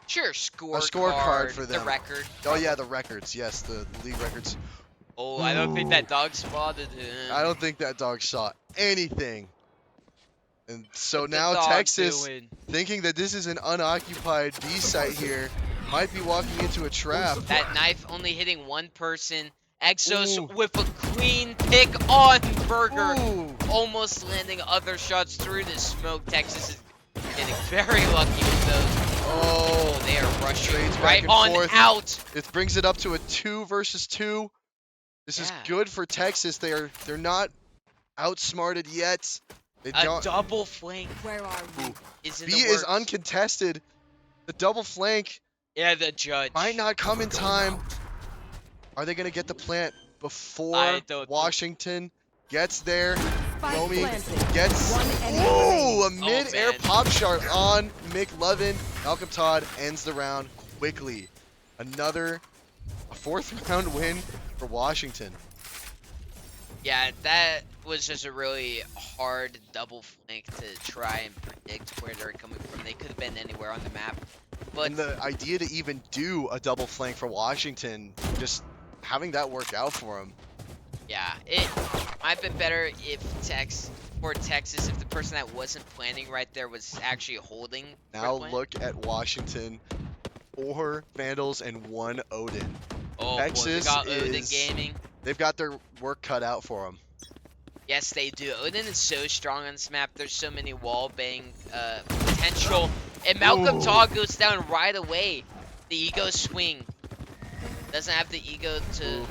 Sure, scorecard. scorecard for them. The record. Oh yeah, the records. Yes, the league records. Oh, I don't think that dog spotted him. I don't think that dog saw anything. And so What's the now dog Texas, doing? thinking that this is an unoccupied B site here, might be walking into a trap. That knife only hitting one person. Exos Ooh. with a clean pick on Burger. Ooh. Almost landing other shots through the smoke. Texas is getting very lucky with those. Oh, they are rushing Trades back right and on forth. out. It brings it up to a 2 versus 2. This is good for Texas. They're not outsmarted yet. They A don't. double flank Where are you? is in B the is works. uncontested. The double flank Yeah, the judge. might not come in time. Are they going to get the plant before I don't think- Washington gets there? Spike Romy planted. gets. One enemy Ooh, a remaining. mid-air man. pop shot on McLovin. Malcolm Todd ends the round quickly. A 4th round win for Washington. Yeah, that was just a really hard double flank to try and predict where they're coming from. They could have been anywhere on the map. But And the idea to even do a double flank for Washington, just having that work out for them. yeah, it might have been better if Texas, if the person that wasn't planning right there was actually holding. Now red plant. look at Washington. 4 Vandals and 1 Odin. Oh, Texas boy, we got Odin is- Gaming. They've got their work cut out for them. Yes, they do. Odin is so strong on this map. There's so many wall bang potential. And Malcolm Ooh. Todd goes down right away. The ego swing. Doesn't have the ego to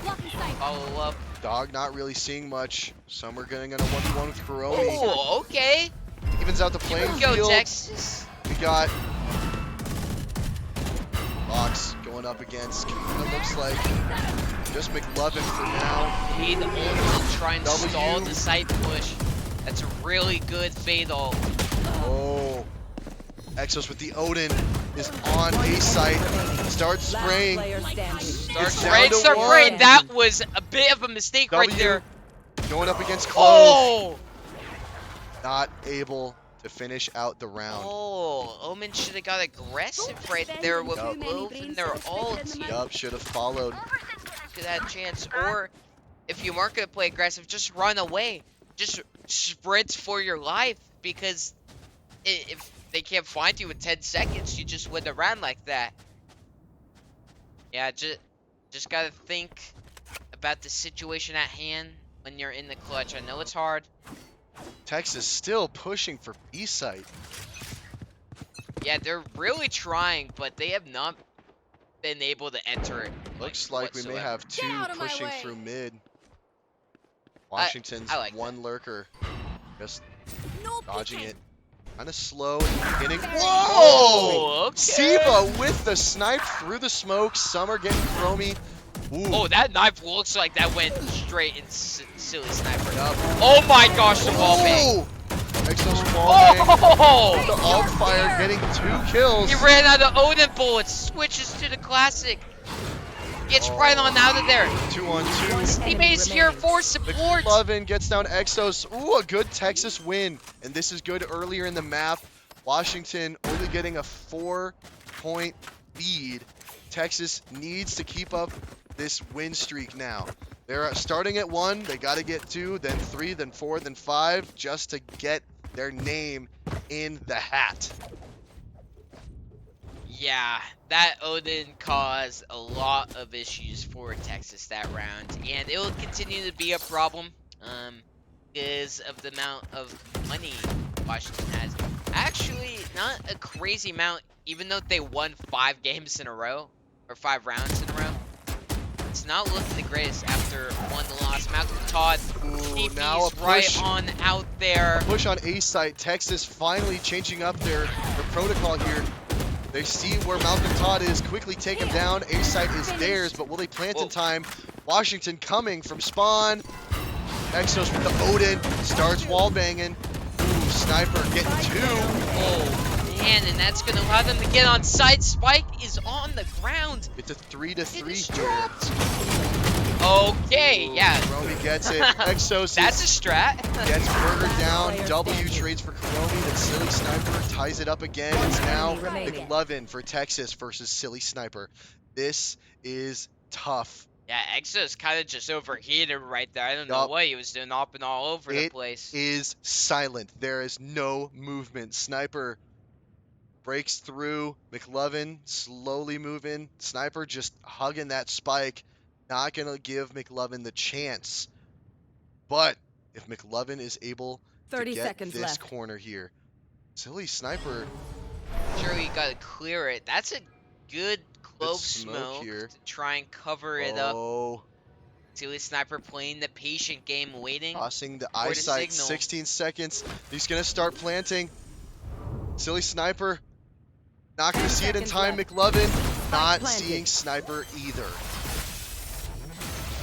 follow up. Dog not really seeing much. Some are getting on a 1v1 with Kuromi. Oh, okay. Evens out the Here playing we go, field. Texas. We got Box going up against, it looks like, just McLovin for now. Need ult to try and W. stall the site push. That's a really good fade ult. Oh. Exos with the Odin is on A site. Starts Last spraying. player standing. Start It's down spraying, to start one. spraying. That was a bit of a mistake right W there. going up against Clove. Oh! Not able to finish out the round. Oh, Omen should have got aggressive right there with Yup. Clove and their ult. Yup, should have followed. To that chance. Or if you weren't going to play aggressive, just run away. Just sprint for your life. Because if they can't find you in 10 seconds, you just wouldn't have ran like that. Yeah, just got to think about the situation at hand when you're in the clutch. I know it's hard. Texas still pushing for B site. Yeah, they're really trying, but they have not been able to enter it. Looks like we may whatsoever. have 2 out of my pushing way. through mid. Washington's I like 1 lurker. Just No dodging peeking. it. Kind of slow in the beginning. Very Whoa! Oh, okay. Siva with the snipe through the smoke. Summer getting Chromie. Ooh. Oh, that knife looks like that went straight in silly sniper. Yup. Oh my gosh, the wall bang. Ooh. Exos wall bang. The Oh! alt fire getting 2 kills. He ran out of Odin bullets, switches to the classic. Gets right on out of there. 2 on 2. His teammates here for support. McLovin gets down Exos. Ooh, a good Texas win. And this is good earlier in the map. Washington only getting a 4-point lead. Texas needs to keep up this win streak now. They're starting at 1. They got to get 2, then 3, then 4, then 5, just to get their name in the hat. Yeah, that Odin caused a lot of issues for Texas that round, and it will continue to be a problem because of the amount of money Washington has. Actually, not a crazy amount, even though they won 5 games in a row, or 5 rounds in a row. It's not looking the greatest after one loss. Malcolm Todd, Ooh, now a TP's right push. on out there. Push on A site. Texas finally changing up their protocol here. They see where Malcolm Todd is, quickly take him down. A site is theirs, but will they plant in time? Washington coming from spawn. Exos with the Odin, starts wall banging. Ooh, sniper getting 2. Oh man, and that's gonna allow them to get on site. Spike is on the ground. It's a 3-3 It's here. dropped. Okay, Ooh, yeah. Romy gets it. Exos That's a strat. gets Burger down. Player W standing. trades for Kuromi. Then Silly Sniper ties it up again. It's now enemy remaining. McLovin for Texas versus Silly Sniper. This is tough. Yeah, Exo's kind of just overheated right there. I don't know Yup. what he was doing, up and all over the It place. is silent. There is no movement. Sniper breaks through. McLovin slowly moving. Sniper just hugging that spike. Not going to give McLovin the chance. But if McLovin is able to 30 get seconds this left. corner here, Silly Sniper, Sure, you gotta clear it. That's a good clove smoke smoke here. to try and cover it up. Oh, Silly Sniper playing the patient game, waiting tossing the for the eyesight, signal. 16 seconds. He's going to start planting. Silly Sniper, not going to 10 see it in seconds time. left. McLovin, not planted. seeing Sniper either.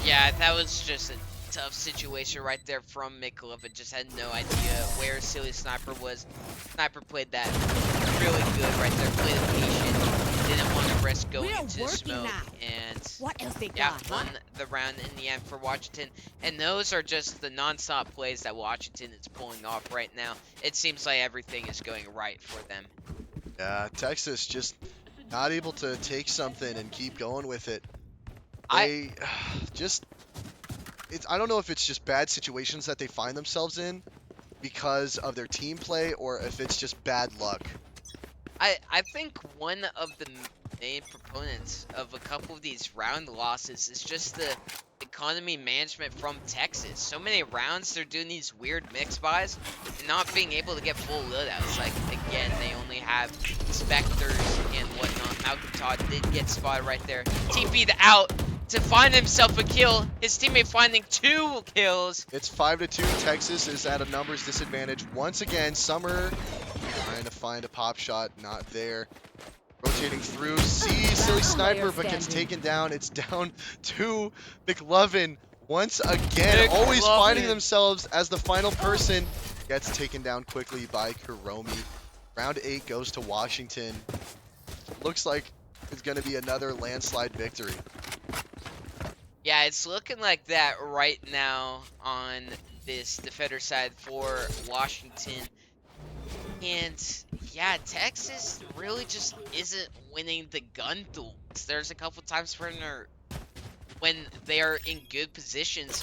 Yeah, that was just a tough situation right there from McLovin. Just had no idea where Silly Sniper was. Sniper played that really good right there. Played it patient. Didn't want to risk going We're into working smoke. now. And What else they yeah, got? won the round in the end for Washington. And those are just the non-stop plays that Washington is pulling off right now. It seems like everything is going right for them. Yeah, Texas just not able to take something and keep going with it. I- They just, I don't know if it's just bad situations that they find themselves in because of their team play or if it's just bad luck. I think one of the main proponents of a couple of these round losses is just the economy management from Texas. So many rounds they're doing these weird mix buys and not being able to get full loadouts. Like, again, they only have Spectres and whatnot. Malcolm Todd did get spotted right there. TP'd out to find himself a kill. His teammate finding 2 kills. It's 5-2. Texas is at a numbers disadvantage once again. Summer trying to find a pop shot, not there. Rotating through, sees Silly Sniper, but gets taken down. It's down to McLovin once again, always finding themselves as the final person. Gets taken down quickly by Kuromi. Round 8 goes to Washington. Looks like it's going to be another landslide victory. Yeah, it's looking like that right now on this defender side for Washington. And yeah, Texas really just isn't winning the gun duels. There's a couple times when they are in good positions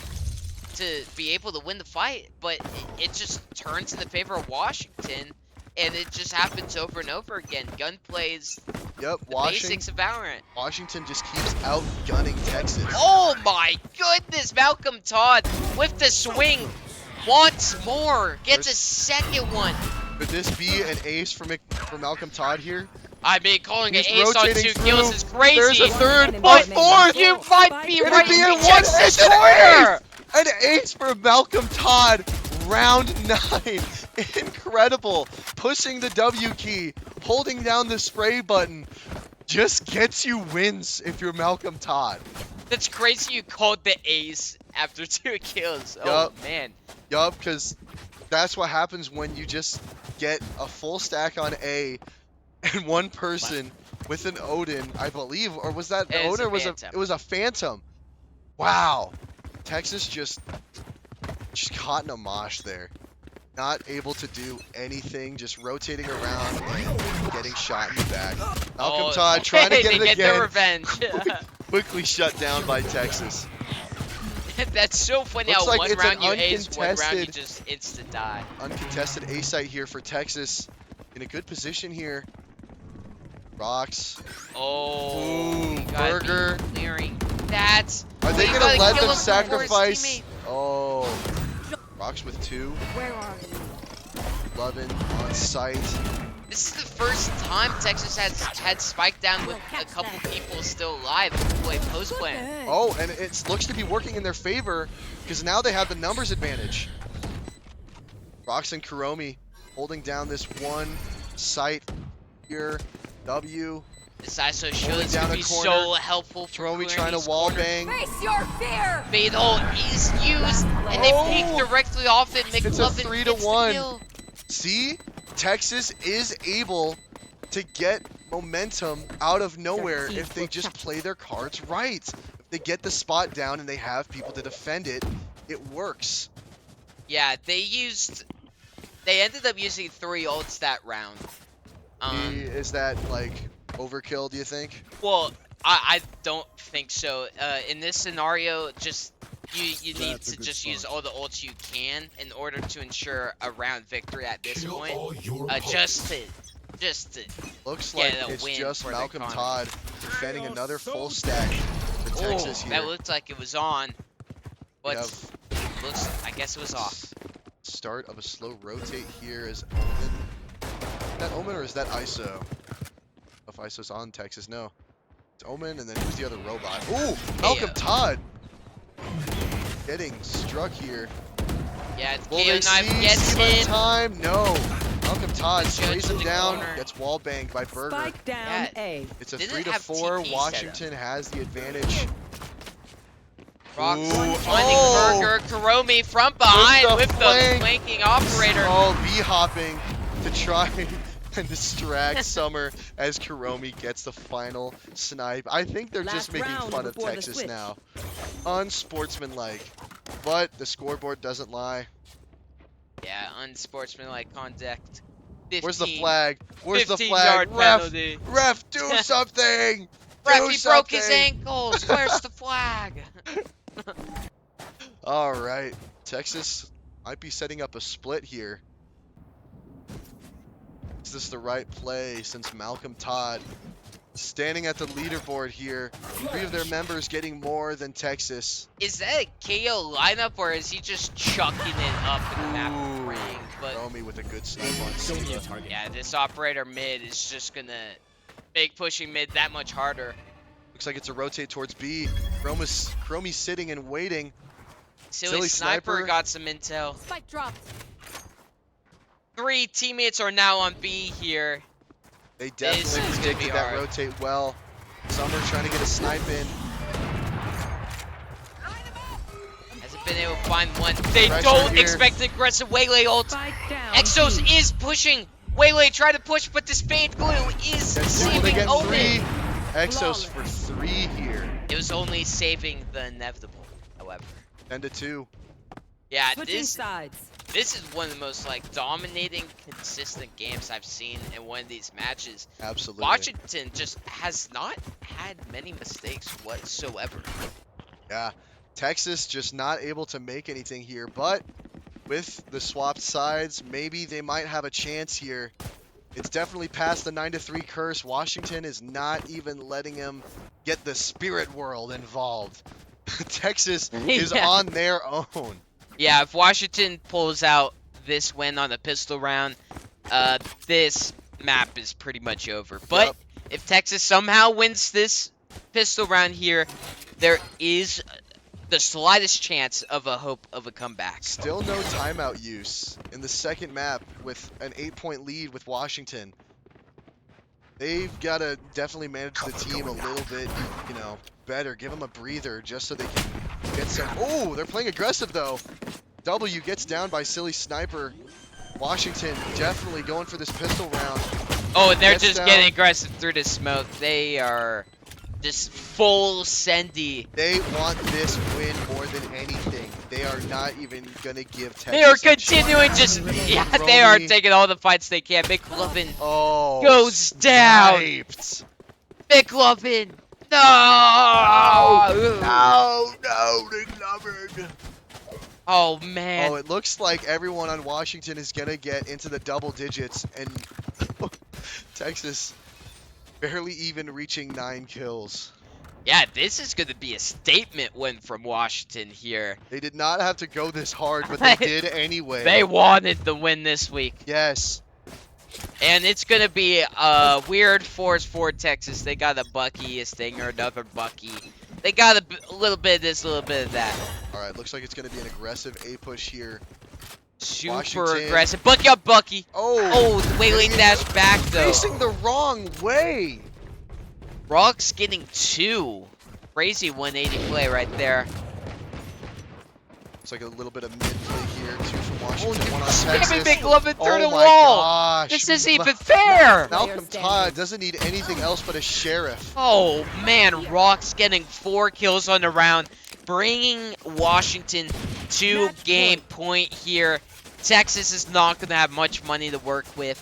to be able to win the fight, but it just turns in the favor of Washington, and it just happens over and over again. Gunplay's Yep, the basics of Valorant. Washington just keeps outgunning Texas. Oh my goodness, Malcolm Todd with the swing once more. Gets a second one. Could this be an ace for Malcolm Todd here? I mean, calling an He's ace on rotating 2 kills through. is crazy. There's a third, But a fourth, fourth. you might be It'll right. be He a checks one- the it's an score. An ace for Malcolm Todd. Round 9. Incredible. Pushing the W key, holding down the spray button. Just gets you wins if you're Malcolm Todd. That's crazy you called the ace after 2 kills. Oh, Yup. man. Yup, because that's what happens when you just get a full stack on A and one person with an Odin, I believe, or was that It was Odin? a Or was Phantom. it was a Phantom? Wow, Texas just caught in a mosh there, not able to do anything, just rotating around and getting shot in the back. Malcolm Todd trying to hey, get they it get their again, revenge. quickly shut down by Texas. That's so funny Looks how like one it's round an you ace, one round you uncontested- just insta die. Uncontested A site here for Texas, in a good position here. Rocks. Oh, Ooh, you gotta be Burger. clearing that. Are they You gonna gotta let kill them him before his sacrifice? teammate. Oh, Rocks with 2. Where are you? 11 on site. This is the first time Texas has had Spike down with a couple people still alive to play post plan. Oh, and it looks to be working in their favor because now they have the numbers advantage. Rocks and Kuromi holding down this one site here. W. This ISO Holding shows down could a be corner. so helpful for Kuromi clearing trying to these wall corners. bang. Face your fear! Fatal is used, and they peek Oh! directly off it. It's a McLovin 3 to gets the 1. kill. See, Texas is able to get momentum out of nowhere if they just play their cards right. If they get the spot down and they have people to defend it, it works. Yeah, they ended up using 3 ults that round. Is that like overkill, do you think? Well, I don't think so. In this scenario, just you need That's a to good just use spot. all the ults you can in order to ensure a round victory at this Kill point. all your Just to just to Looks get like a it's win just for the Malcolm Connor. Todd defending another full stack for Texas Oh, here. that looked like it was on, We but have I guess it was off. start of a slow rotate here as Omen. Is that Omen or is that ISO? If ISO's on Texas, no. It's Omen, and then who's the other robot? Ooh, Malcolm KO. Todd getting struck here. Yeah, Will KO they knife see gets Steven him. time? No. Malcolm Todd Judge sprays in him the down, corner. gets wall banged by Burger. Spike down Yeah. A. It's a Didn't 3 to have 4. TP set up. Washington has the advantage. Rocks Ooh, finding oh! Burger. Kuromi from behind with the flank. flanking operator. Oh, B-hopping to try and distract Summer as Kuromi gets the final snipe. I think they're just Last making round fun of before the Texas switch. now. Unsportsmanlike. But the scoreboard doesn't lie. Yeah, unsportsmanlike conduct. 15, Where's the flag? Where's the 15-yard flag? Ref, penalty. ref, do something! Ref, Do he broke his something! ankles. Where's the flag? All right, Texas might be setting up a split here. Is this the right play since Malcolm Todd standing at the leaderboard here? 3 of their members getting more than Texas. Is that a KO lineup or is he just chucking it up in the map Ooh, ring? But Romy with a good snipe on Show me a Siva. target. yeah, this operator mid is just gonna make pushing mid that much harder. Looks like it's a rotate towards B. Chromie's sitting and waiting. Silly Sniper Sniper. got some intel. Spike dropped. 3 teammates are now on B here. They is definitely gonna be predicted that hard. rotate well. Summer trying to get a snipe in. Hasn't been able to find one. They Pressure don't here. expect aggressive Waylay ult. Spike down. Exos B. is pushing. Waylay trying to push, but this fade glue is That's able to saving get Omen. 3. Exos for 3 here. It was only saving the inevitable, however. 10 to 2. Yeah, Switching sides. this is one of the most like dominating, consistent games I've seen in one of these matches. Absolutely. Washington just has not had many mistakes whatsoever. Yeah. Texas just not able to make anything here, but with the swapped sides, maybe they might have a chance here. It's definitely past the 9 to 3 curse. Washington is not even letting him get the spirit world involved. Texas is Yeah. on their own. Yeah, if Washington pulls out this win on the pistol round, this map is pretty much over. But Yep. if Texas somehow wins this pistol round here, there is the slightest chance of a hope of a comeback. Still no timeout use in the second map with an 8-point lead with Washington. They've got to definitely manage the team a little bit, better. Give them a breather just so they can get some. Oh, they're playing aggressive though. W gets down by Silly Sniper. Washington definitely going for this pistol round. Oh, and they're Gets just down. getting aggressive through the smoke. They are just full sendy. They want this win more than anything. They are not even going to give Texas They are a chance. continuing just, yeah, they are Romy. taking all the fights they can. McLovin Oh, goes down. sniped. McLovin. No! No, McLovin. Oh, man. Oh, it looks like everyone on Washington is going to get into the double digits, and Texas barely even reaching 9 kills. Yeah, this is going to be a statement win from Washington here. They did not have to go this hard, but they did anyway. They wanted the win this week. Yes. And it's going to be a weird force for Texas. They got a Bucky, a Stinger, another Bucky. They got a little bit of this, a little bit of that. All right, looks like it's going to be an aggressive A push here. Super Washington. aggressive. Bucky up, Bucky. Oh, Oh, the Waylay dash back, though. facing the wrong way. Rock's getting 2. Crazy 180 play right there. It's like a little bit of mid play here. 2 from Washington, 1 on Give me Texas. McLovin through the Oh my wall. gosh. This isn't even fair. Malcolm Todd doesn't need anything else but a sheriff. Oh, man. Rock's getting 4 kills on the round, bringing Washington to Match game point here. Texas is not going to have much money to work with.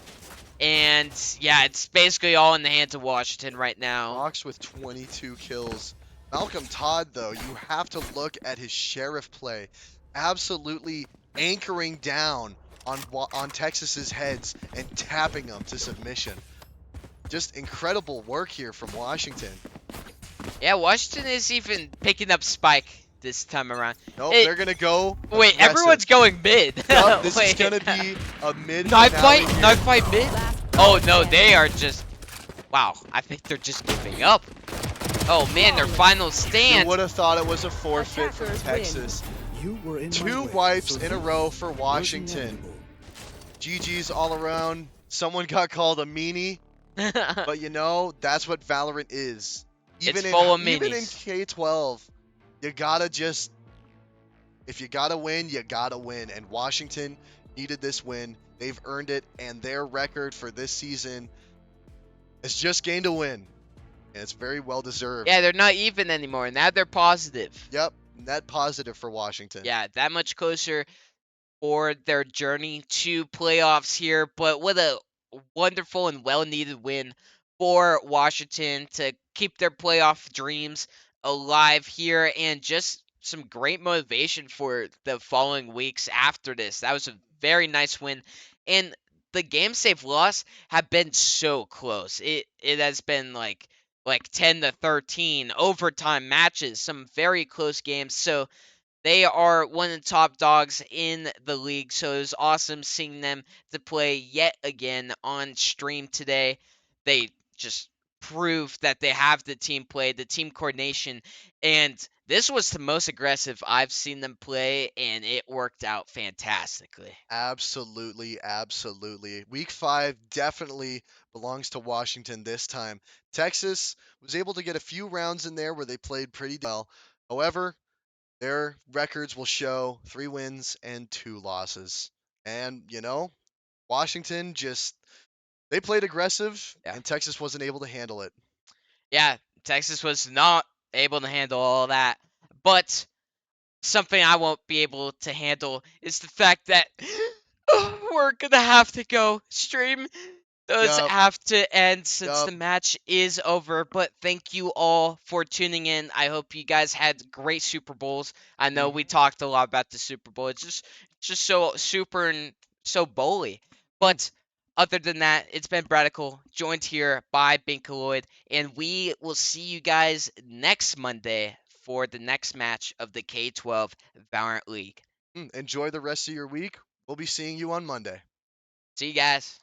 And, yeah, it's basically all in the hands of Washington right now. Rocks with 22 kills. Malcolm Todd, though, you have to look at his sheriff play. Absolutely anchoring down on Texas's heads and tapping them to submission. Just incredible work here from Washington. Yeah, Washington is even picking up Spike this time around. Nope, It- they're gonna go. Wait, aggressive. everyone's going mid. Yup, this is Wait. gonna be a mid Knife finale fight? here. Knife fight mid? Last Oh no, they are just. Wow, I think they're just giving up. Oh man, their final Who stand. would have thought it was a forfeit from Attackers win. Texas? You were in my 2 way, wipes so in a you row for wasn't Washington. inevitable. GG's all around. Someone got called a meanie, but you know, that's what Valorant is. It's full of even in minis. K12, you gotta just, if you gotta win, you gotta win. And Washington needed this win. They've earned it, and their record for this season is just gained a win. And it's very well deserved. Yeah, they're not even anymore. Now they're positive. Yep, net positive for Washington. Yeah, that much closer for their journey to playoffs here. But what a wonderful and well needed win for Washington to keep their playoff dreams alive here, and just some great motivation for the following weeks after this. That was a very nice win. And the games they've lost have been so close. It has been like 10 to 13 overtime matches, some very close games. So they are one of the top dogs in the league, so it was awesome seeing them to play yet again on stream today. They just proved that they have the team play, the team coordination, and this was the most aggressive I've seen them play, and it worked out fantastically. Absolutely, absolutely. Week 5 definitely belongs to Washington this time. Texas was able to get a few rounds in there where they played pretty well. However, their records will show 3 wins and 2 losses. And, you know, Washington just, they played aggressive, Yeah. and Texas wasn't able to handle it. Yeah, Texas was not able to handle all that, but something I won't be able to handle is the fact that we're gonna have to go. Stream does Yup, have to end since yup. the match is over. But thank you all for tuning in. I hope you guys had great Super Bowls. I know we talked a lot about the Super Bowl. It's just so super and so bowly. But other than that, it's been Bradical, joined here by Binkaloid, and we will see you guys next Monday for the next match of the K12 Valorant League. Enjoy the rest of your week. We'll be seeing you on Monday. See you guys.